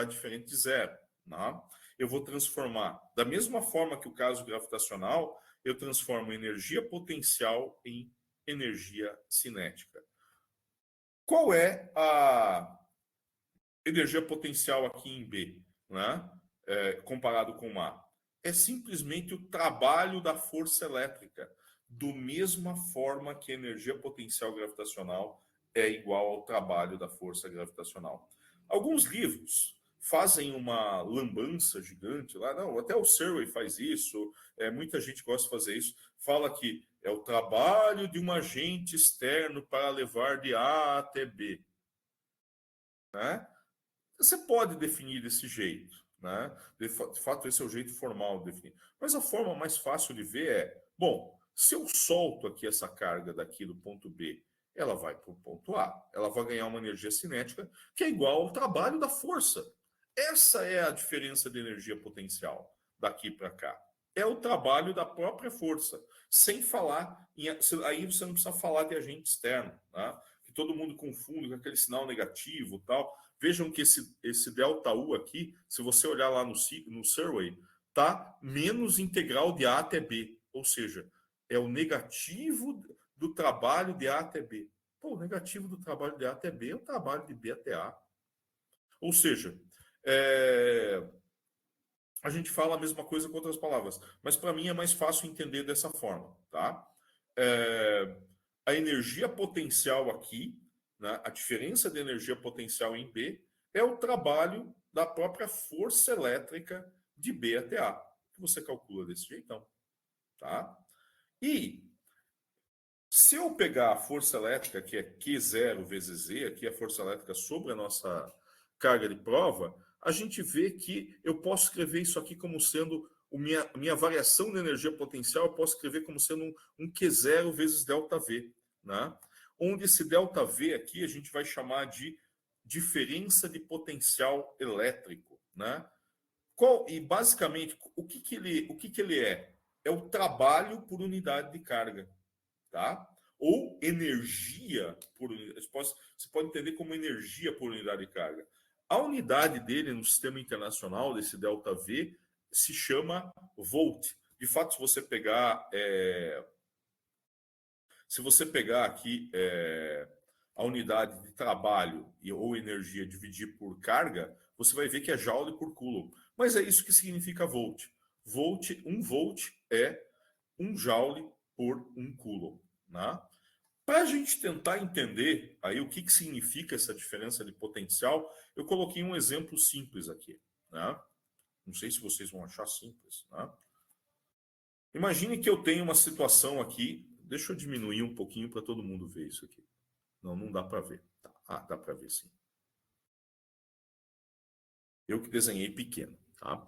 A: diferente de 0. Né? Eu vou transformar, da mesma forma que o caso gravitacional, eu transformo energia potencial em energia cinética. Qual é a energia potencial aqui em B, né? Comparado com A? É simplesmente o trabalho da força elétrica. do mesma forma que a energia potencial gravitacional é igual ao trabalho da força gravitacional. Alguns livros fazem uma lambança gigante lá, não, até o Survey faz isso, muita gente gosta de fazer isso, fala que é o trabalho de um agente externo para levar de A até B. Né? Você pode definir desse jeito, né? De fato, esse é o jeito formal de definir. Mas a forma mais fácil de ver é, bom, se eu solto aqui essa carga daqui do ponto B, ela vai para o ponto A, ela vai ganhar uma energia cinética que é igual ao trabalho da força. Essa é a diferença de energia potencial daqui para cá. É o trabalho da própria força, sem falar, aí você não precisa falar de agente externo, tá? Que todo mundo confunde com aquele sinal negativo e tal. Vejam que esse ΔU aqui, se você olhar lá no Survey, tá menos integral de A até B. Ou seja, é o negativo do trabalho de A até B. Pô, o negativo do trabalho de A até B é o trabalho de B até A. Ou seja, a gente fala a mesma coisa com outras palavras, mas para mim é mais fácil entender dessa forma, tá? A energia potencial aqui, né, a diferença de energia potencial em B é o trabalho da própria força elétrica de B até A, que você calcula desse jeitão, tá? E se eu pegar a força elétrica, que é Q0 vezes Z, aqui é a força elétrica sobre a nossa carga de prova, a gente vê que eu posso escrever isso aqui como sendo minha variação de energia potencial, eu posso escrever como sendo um Q0 vezes ΔV, né? Onde esse ΔV aqui a gente vai chamar de diferença de potencial elétrico, né? E basicamente, o que ele é? É o trabalho por unidade de carga, tá? Ou energia por unidade. Você pode entender como energia por unidade de carga. A unidade dele no sistema internacional, desse ΔV, se chama volt. De fato, se você pegar aqui a unidade de trabalho ou energia dividir por carga, você vai ver que é joule por coulomb. Mas é isso que significa volt. Um volt é 1 joule por 1 coulomb. Né? Para a gente tentar entender aí o que significa essa diferença de potencial, eu coloquei um exemplo simples aqui. Né? Não sei se vocês vão achar simples. Né? Imagine que eu tenho uma situação aqui. Deixa eu diminuir um pouquinho para todo mundo ver isso aqui. Não dá para ver. Tá. Ah, dá para ver sim. Eu que desenhei pequeno. Tá?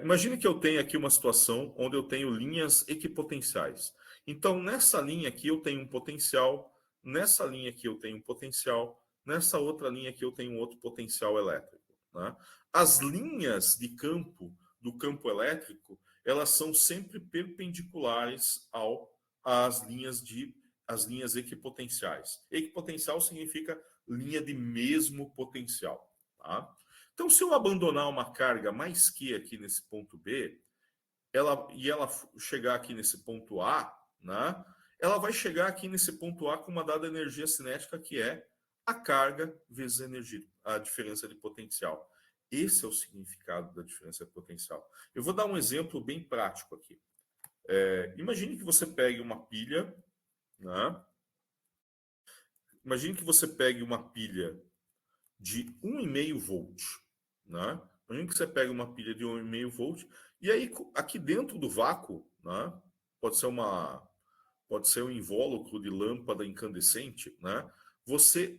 A: Imagine que eu tenho aqui uma situação onde eu tenho linhas equipotenciais. Então, nessa linha aqui eu tenho um potencial, nessa linha aqui eu tenho um potencial, nessa outra linha aqui eu tenho um outro potencial elétrico. Né? As linhas de campo do campo elétrico, elas são sempre perpendiculares às linhas equipotenciais. Equipotencial significa linha de mesmo potencial. Tá? Então, se eu abandonar uma carga mais Q aqui nesse ponto B, ela chegar aqui nesse ponto A, né, ela vai chegar aqui nesse ponto A com uma dada energia cinética que é a carga vezes a diferença de potencial. Esse é o significado da diferença de potencial. Eu vou dar um exemplo bem prático aqui. Imagine que você pegue uma pilha, né? Imagine que você pegue uma pilha de 1,5 volt, né? Imagine que você pega uma pilha de 1,5 volt e aí aqui dentro do vácuo, né? Pode ser um invólucro de lâmpada incandescente, né? Você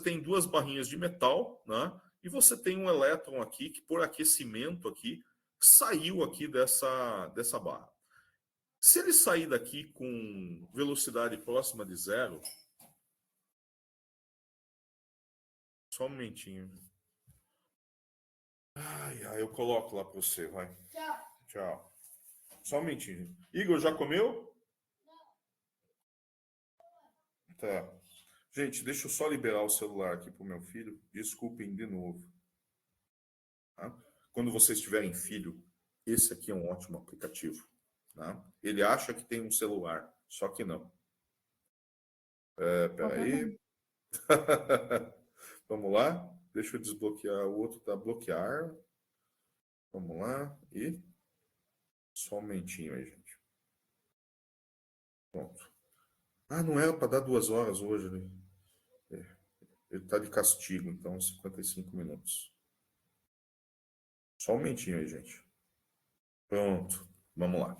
A: tem duas barrinhas de metal, né? E você tem um elétron aqui que por aquecimento aqui saiu aqui dessa barra. Se ele sair daqui com velocidade próxima de zero, só um momentinho. Eu coloco lá para você, vai. Tchau. Só um momentinho. Igor, já comeu? Tá. Gente, deixa eu só liberar o celular aqui para o meu filho. Desculpem de novo. Tá? Quando vocês tiverem filho, esse aqui é um ótimo aplicativo. Tá? Ele acha que tem um celular, só que não. Peraí. Vamos lá. Deixa eu desbloquear o outro para bloquear. Vamos lá. E só um momentinho aí, gente. Pronto. Ah, não era para dar 2 horas hoje, né? Ele está de castigo, então 55 minutos. Só um momentinho aí, gente. Pronto, vamos lá.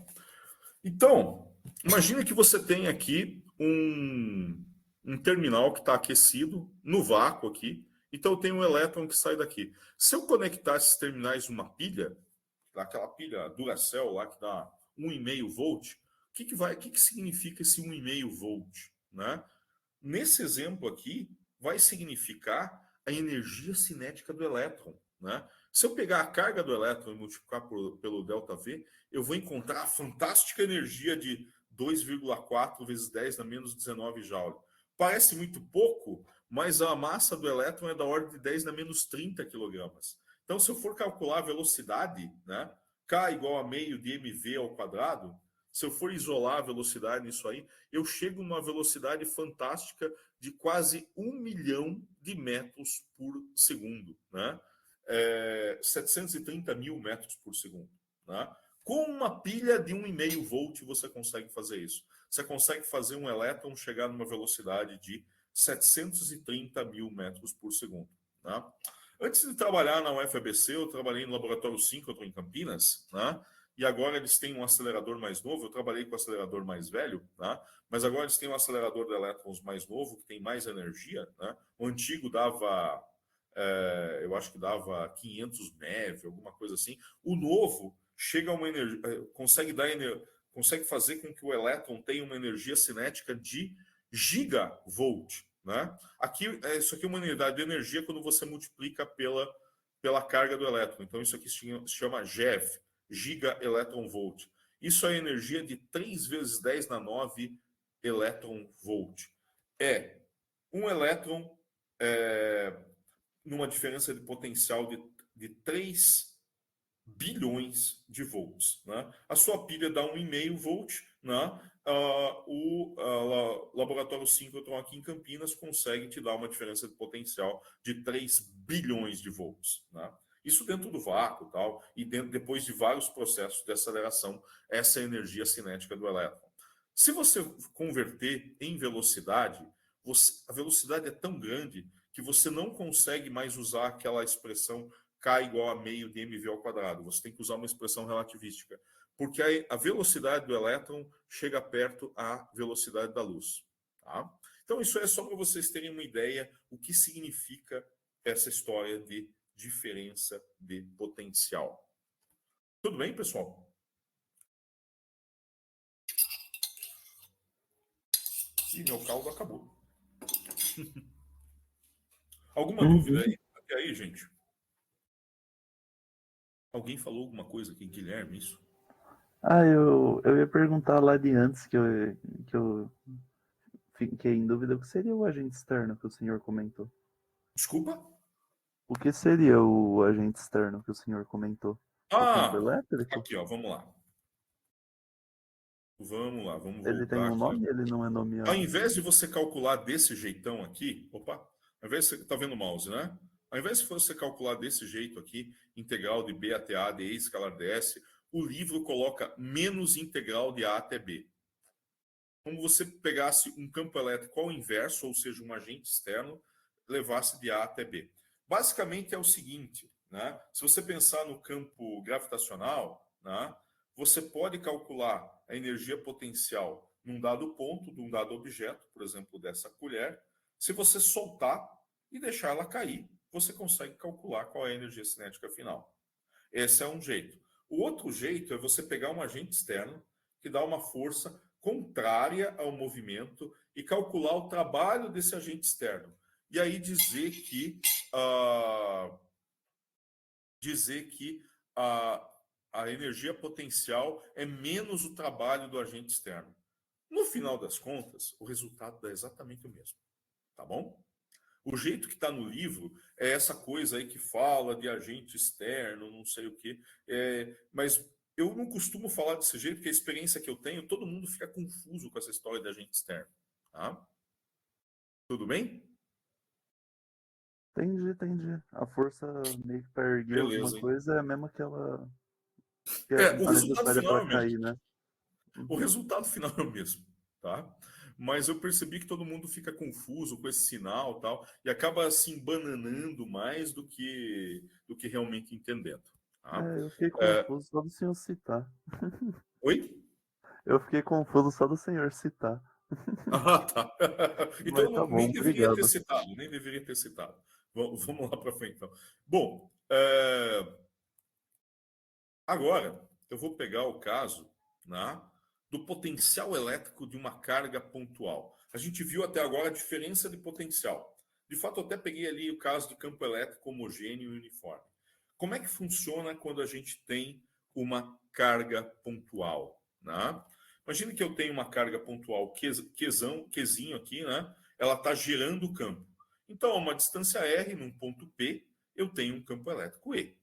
A: Então, imagine que você tem aqui um terminal que está aquecido no vácuo aqui. Então, eu tenho um elétron que sai daqui. Se eu conectar esses terminais numa pilha, aquela pilha Duracell lá que dá 1,5 volt, o que significa esse 1,5 volt? Né? Nesse exemplo aqui, vai significar a energia cinética do elétron. Né? Se eu pegar a carga do elétron e multiplicar pelo ΔV, eu vou encontrar a fantástica energia de 2,4 vezes 10 na menos 19 Joule. Parece muito pouco, mas a massa do elétron é da ordem de 10 na menos 30 quilogramas. Então, se eu for calcular a velocidade, né, K igual a meio de mv ao quadrado, se eu for isolar a velocidade nisso aí, eu chego numa velocidade fantástica de quase 1 milhão de metros por segundo, né? 730 mil metros por segundo. Né? Com uma pilha de 1,5 volt você consegue fazer isso. Você consegue fazer um elétron chegar numa velocidade de 730 mil metros por segundo. Né? Antes de trabalhar na UFABC, eu trabalhei no Laboratório 5, eu estou em Campinas, né? E agora eles têm um acelerador mais novo. Eu trabalhei com o acelerador mais velho, né? Mas agora eles têm um acelerador de elétrons mais novo, que tem mais energia. Né? O antigo dava, eu acho que dava 500 MeV, alguma coisa assim. O novo chega a uma energia, consegue fazer com que o elétron tenha uma energia cinética de gigavolt. Né? Isso aqui é uma unidade de energia quando você multiplica pela carga do elétron. Então, isso aqui se chama GeV, gigaelectronvolt. Isso é energia de 3 vezes 10 na 9 electronvolt. É um elétron numa diferença de potencial de 3 bilhões de volts. Né? A sua pilha dá 1,5 volt. Né? O Laboratório Síncrotron aqui em Campinas consegue te dar uma diferença de potencial de 3 bilhões de volts. Né? Isso dentro do vácuo tal, e depois de vários processos de aceleração, essa é a energia cinética do elétron. Se você converter em velocidade, a velocidade é tão grande que você não consegue mais usar aquela expressão K igual a meio de mv ao quadrado. Você tem que usar uma expressão relativística, porque a velocidade do elétron chega perto à velocidade da luz. Tá? Então, isso é só para vocês terem uma ideia o que significa essa história de diferença de potencial. Tudo bem, pessoal? E meu caldo acabou. Alguma dúvida aí? Até aí, gente? Alguém falou alguma coisa aqui, Guilherme, isso?
E: Eu ia perguntar lá de antes que eu fiquei em dúvida o que seria o agente externo que o senhor comentou.
A: Desculpa?
E: O que seria o agente externo que o senhor comentou? O campo elétrico?
A: Aqui, ó, vamos lá. Vamos
E: Ele
A: voltar
E: tem um
A: aqui.
E: nome? Ele não é nomeado?
A: Ao invés de você calcular desse jeitão aqui, ao invés de você tá vendo o mouse, né? Ao invés de você calcular desse jeito aqui, integral de B até A, de E escalar ds, o livro coloca menos integral de A até B. Como você pegasse um campo elétrico ao inverso, ou seja, um agente externo, levasse de A até B. Basicamente é o seguinte, né? Se você pensar no campo gravitacional, né, você pode calcular a energia potencial num dado ponto, de um dado objeto, por exemplo, dessa colher. Se você soltar e deixar ela cair, você consegue calcular qual é a energia cinética final. Esse é um jeito. O outro jeito é você pegar um agente externo que dá uma força contrária ao movimento e calcular o trabalho desse agente externo. E aí dizer que a energia potencial é menos o trabalho do agente externo. No final das contas, o resultado dá exatamente o mesmo. Tá bom? O jeito que está no livro é essa coisa aí que fala de agente externo, não sei o quê. Mas eu não costumo falar desse jeito, porque a experiência que eu tenho, todo mundo fica confuso com essa história de agente externo. Tá? Tudo bem?
E: Entendi. A força meio que para erguer alguma coisa é a mesma que ela...
A: o resultado final é o mesmo.
E: cair, né?
A: O resultado final é o mesmo. tá? Mas eu percebi que todo mundo fica confuso com esse sinal, tal, e acaba se embananando mais do que realmente entendendo. Tá?
E: Eu fiquei confuso só do senhor citar.
A: Oi?
E: Eu fiquei confuso só do senhor citar.
A: Ah, tá. Então
E: Mas tá bom,
A: nem deveria ter
E: obrigado.
A: citado, nem deveria ter citado. Vamos lá para frente, então. Bom, agora eu vou pegar o caso, né, do potencial elétrico de uma carga pontual. A gente viu até agora a diferença de potencial. De fato, eu até peguei ali o caso de campo elétrico homogêneo e uniforme. Como é que funciona quando a gente tem uma carga pontual, né? Imagine que eu tenho uma carga pontual Qzinho aqui, né? Ela está gerando o campo. Então, a uma distância R, num ponto P, eu tenho um campo elétrico E,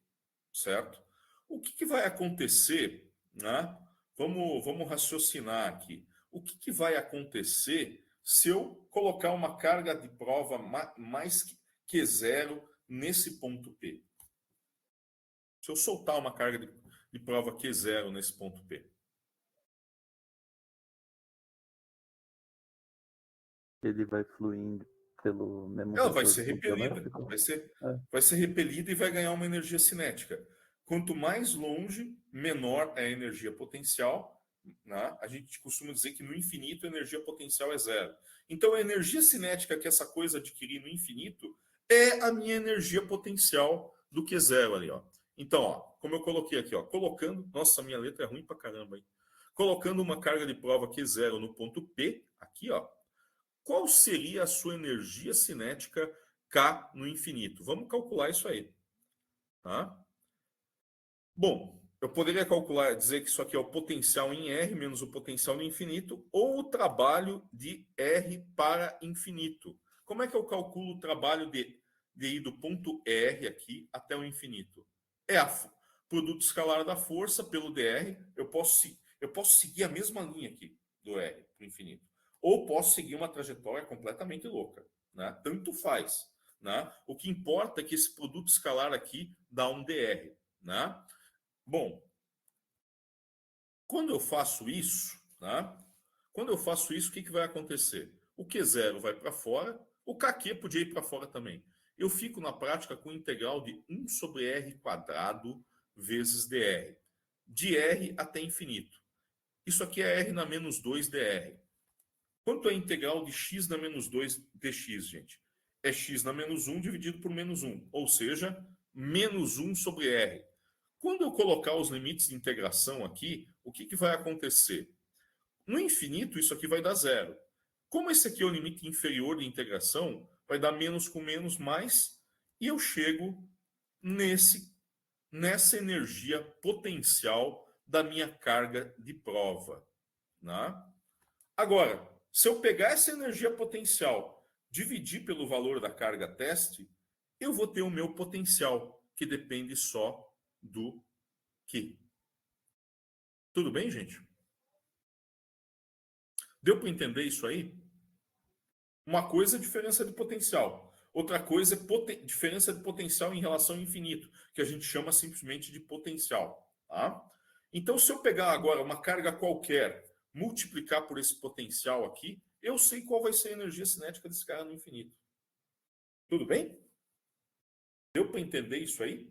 A: certo? O que vai acontecer, né? Vamos raciocinar aqui. O que vai acontecer se eu colocar uma carga de prova mais que zero nesse ponto P? Se eu soltar uma carga de prova Q0 nesse ponto P.
E: Ele vai fluindo pelo mesmo
A: Ela vai
E: vetor
A: ser
E: de campo
A: repelida.
E: elétrico?
A: Vai ser repelida e vai ganhar uma energia cinética. Quanto mais longe, menor é a energia potencial. Né? A gente costuma dizer que no infinito a energia potencial é zero. Então a energia cinética que essa coisa adquirir no infinito é a minha energia potencial do Q0 ali, ó. Então, ó, como eu coloquei aqui, ó, colocando, nossa, minha letra é ruim pra caramba, hein? Colocando uma carga de prova Q0 no ponto P, aqui, ó, qual seria a sua energia cinética K no infinito? Vamos calcular isso aí. Tá? Bom, eu poderia calcular, dizer que isso aqui é o potencial em R menos o potencial no infinito, ou o trabalho de R para infinito. Como é que eu calculo o trabalho de ir do ponto R aqui até o infinito? É o produto escalar da força pelo dr. Eu posso seguir a mesma linha aqui do R para o infinito. Ou posso seguir uma trajetória completamente louca. Né? Tanto faz. Né? O que importa é que esse produto escalar aqui dá um dr. Né? Bom, quando eu faço isso, né? Quando eu faço isso, o que vai acontecer? O Q0 vai para fora, o KQ podia ir para fora também. Eu fico na prática com integral de 1 sobre R quadrado vezes dr. De R até infinito. Isso aqui é R na menos 2 dr. Quanto é a integral de x na menos 2 dx, gente? É x na menos 1 dividido por menos 1, ou seja, menos 1 sobre R. Quando eu colocar os limites de integração aqui, o que vai acontecer? No infinito, isso aqui vai dar zero. Como esse aqui é o limite inferior de integração, vai dar menos com menos mais, e eu chego nessa energia potencial da minha carga de prova. Né? Agora, se eu pegar essa energia potencial, dividir pelo valor da carga teste, eu vou ter o meu potencial, que depende só do Q. Tudo bem, gente? Deu para entender isso aí? Uma coisa é diferença de potencial. Outra coisa é diferença de potencial em relação ao infinito, que a gente chama simplesmente de potencial. Tá? Então, se eu pegar agora uma carga qualquer, multiplicar por esse potencial aqui, eu sei qual vai ser a energia cinética desse cara no infinito. Tudo bem? Deu para entender isso aí?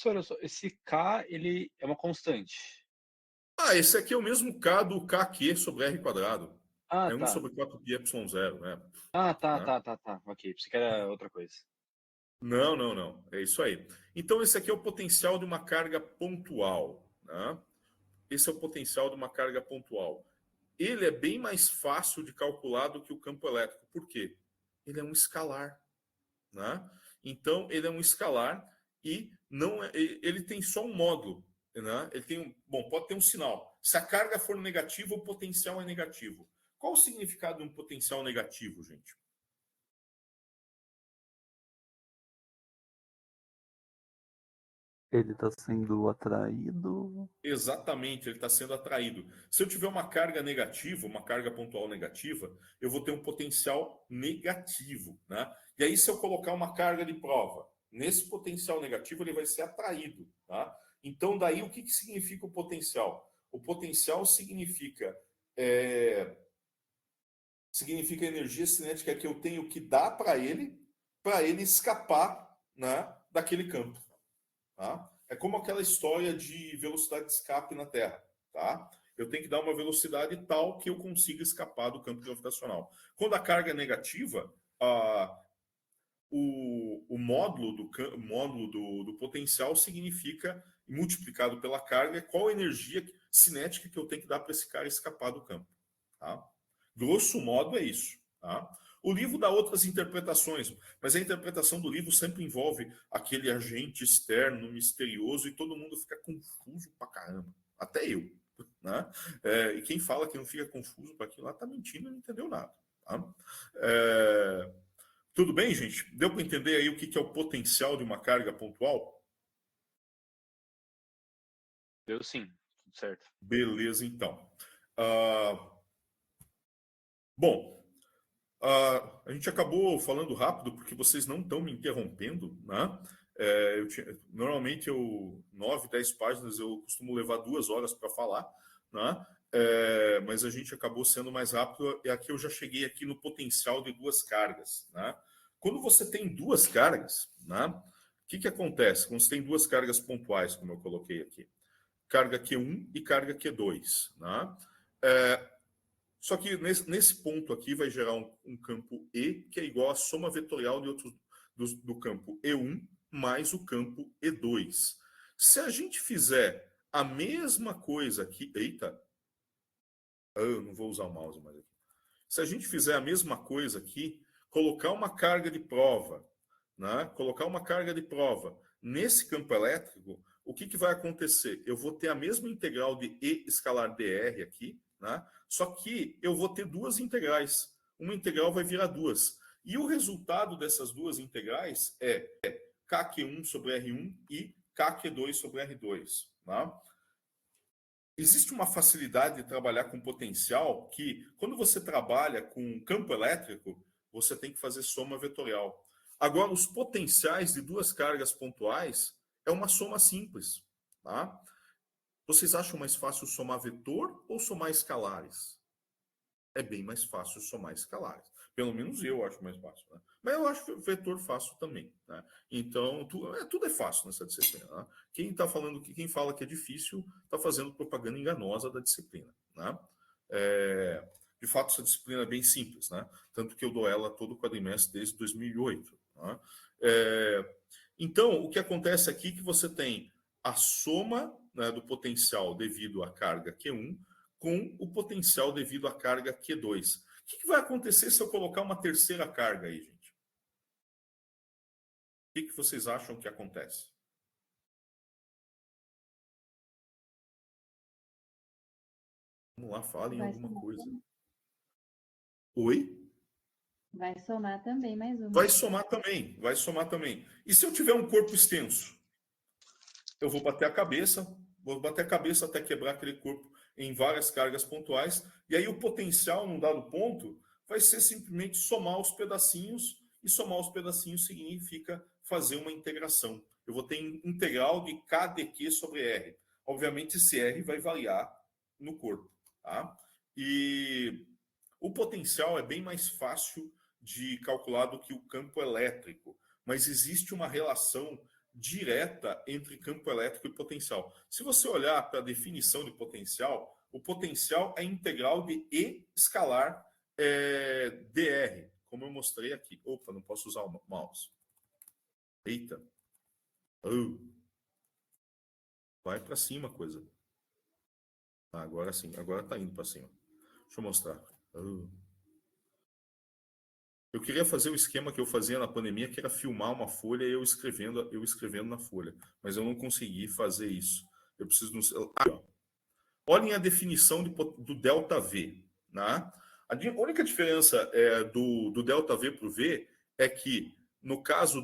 D: Professor, esse K, ele é uma constante.
A: Esse aqui é o mesmo K do KQ sobre R quadrado.
D: Ah,
A: É 1
D: tá.
A: sobre 4πε0, né?
D: Ah, tá,
A: Né?
D: tá. Ok, pensei que era outra coisa.
A: Não. É isso aí. Então, esse aqui é o potencial de uma carga pontual. Né? Esse é o potencial de uma carga pontual. Ele é bem mais fácil de calcular do que o campo elétrico. Por quê? Ele é um escalar. Né? Então, ele é um escalar e não ele tem só um módulo. Né? Ele tem pode ter um sinal. Se a carga for negativa, o potencial é negativo. Qual o significado de um potencial negativo, gente?
E: Ele está sendo atraído.
A: Exatamente, ele está sendo atraído. Se eu tiver uma carga negativa, uma carga pontual negativa, eu vou ter um potencial negativo. Né? E aí, se eu colocar uma carga de prova nesse potencial negativo ele vai ser atraído. Tá? Então, daí o que significa o potencial? O potencial significa a energia cinética que eu tenho que dar para ele escapar, né, daquele campo. Tá? É como aquela história de velocidade de escape na Terra. Tá? Eu tenho que dar uma velocidade tal que eu consiga escapar do campo gravitacional. Quando a carga é negativa, o módulo do potencial significa, multiplicado pela carga, qual a energia cinética que eu tenho que dar para esse cara escapar do campo. Tá? Grosso modo é isso. Tá? O livro dá outras interpretações, mas a interpretação do livro sempre envolve aquele agente externo, misterioso, e todo mundo fica confuso pra caramba. Até eu. Né? E quem fala que não fica confuso para aquilo lá está mentindo e não entendeu nada. Tá? Tudo bem, gente? Deu para entender aí o que é o potencial de uma carga pontual?
D: Deu sim, tudo certo.
A: Beleza, então. Bom, a gente acabou falando rápido porque vocês não estão me interrompendo, né? Normalmente 9, 10 páginas eu costumo levar 2 horas para falar, né? Mas a gente acabou sendo mais rápido e aqui eu já cheguei aqui no potencial de 2 cargas, né? Quando você tem 2 cargas, né? O que acontece? Quando você tem 2 cargas pontuais, como eu coloquei aqui, carga Q1 e carga Q2, né? Só que nesse ponto aqui vai gerar um campo E que é igual à soma vetorial de outros do campo E1 mais o campo E2. Se a gente fizer a mesma coisa aqui... Eita! Eu não vou usar o mouse mais aqui. Se a gente fizer a mesma coisa aqui, colocar uma carga de prova, né? Colocar uma carga de prova nesse campo elétrico, o que vai acontecer? Eu vou ter a mesma integral de E escalar dr aqui, né? Só que eu vou ter 2 integrais. Uma integral vai virar 2. E o resultado dessas 2 integrais é Kq1 sobre R1 e Kq2 sobre R2. Tá? Existe uma facilidade de trabalhar com potencial que, quando você trabalha com campo elétrico, você tem que fazer soma vetorial. Agora, os potenciais de 2 cargas pontuais é uma soma simples. Tá? Vocês acham mais fácil somar vetor ou somar escalares? É bem mais fácil somar escalares. Pelo menos eu acho mais fácil. Né? Mas eu acho vetor fácil também. Né? Então, tudo é fácil nessa disciplina. Né? Quem fala que é difícil está fazendo propaganda enganosa da disciplina. Né? De fato, essa disciplina é bem simples. Né? Tanto que eu dou ela todo quadrimestre desde 2008. Né? Então, o que acontece aqui é que você tem a soma, né, do potencial devido à carga Q1 com o potencial devido à carga Q2. O que vai acontecer se eu colocar uma terceira carga aí, gente? O que vocês acham que acontece? Vamos lá, falem alguma coisa. Oi?
C: Vai somar também mais uma.
A: Vai somar também. E se eu tiver um corpo extenso? Eu vou bater a cabeça até quebrar aquele corpo em várias cargas pontuais, e aí o potencial num dado ponto vai ser simplesmente somar os pedacinhos, e somar os pedacinhos significa fazer uma integração. Eu vou ter integral de K dq sobre R. Obviamente, esse R vai variar no corpo. Tá? E o potencial é bem mais fácil de calcular do que o campo elétrico, mas existe uma relação direta entre campo elétrico e potencial. Se você olhar para a definição de potencial, o potencial é integral de E escalar dr, como eu mostrei aqui. Opa, não posso usar o mouse. Eita. Vai para cima a coisa. Agora sim, agora está indo para cima. Deixa eu mostrar. Eu queria fazer o esquema que eu fazia na pandemia, que era filmar uma folha e eu escrevendo na folha. Mas eu não consegui fazer isso. Eu preciso de um... Olhem a definição do ΔV. Né? A única diferença do ΔV para o V é que, no caso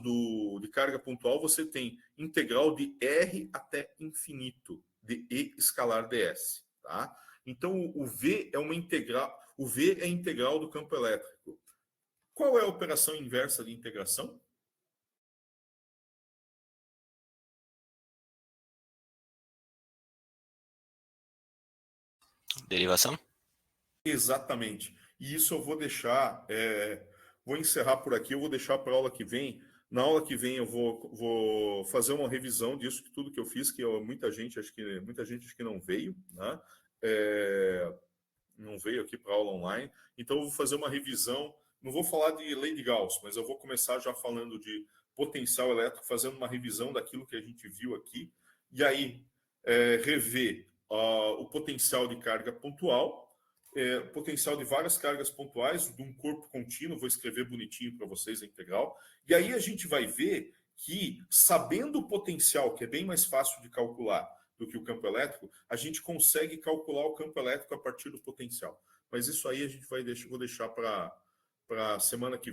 A: de carga pontual, você tem integral de R até infinito, de E escalar ds. Tá? Então, o V é uma integral. O V é integral do campo elétrico. Qual é a operação inversa de integração?
F: derivação?
A: Exatamente. E isso eu vou deixar, vou encerrar por aqui, eu vou deixar para a aula que vem. Na aula que vem eu vou fazer uma revisão disso, tudo que eu fiz, que muita gente acho que não veio, né? Não veio aqui para a aula online. Então eu vou fazer uma revisão, não vou falar de lei de Gauss, mas eu vou começar já falando de potencial elétrico, fazendo uma revisão daquilo que a gente viu aqui, e aí rever o potencial de carga pontual, potencial de várias cargas pontuais, de um corpo contínuo, vou escrever bonitinho para vocês a integral, e aí a gente vai ver que, sabendo o potencial, que é bem mais fácil de calcular do que o campo elétrico, a gente consegue calcular o campo elétrico a partir do potencial. Mas isso aí a gente vou deixar para a semana que vem.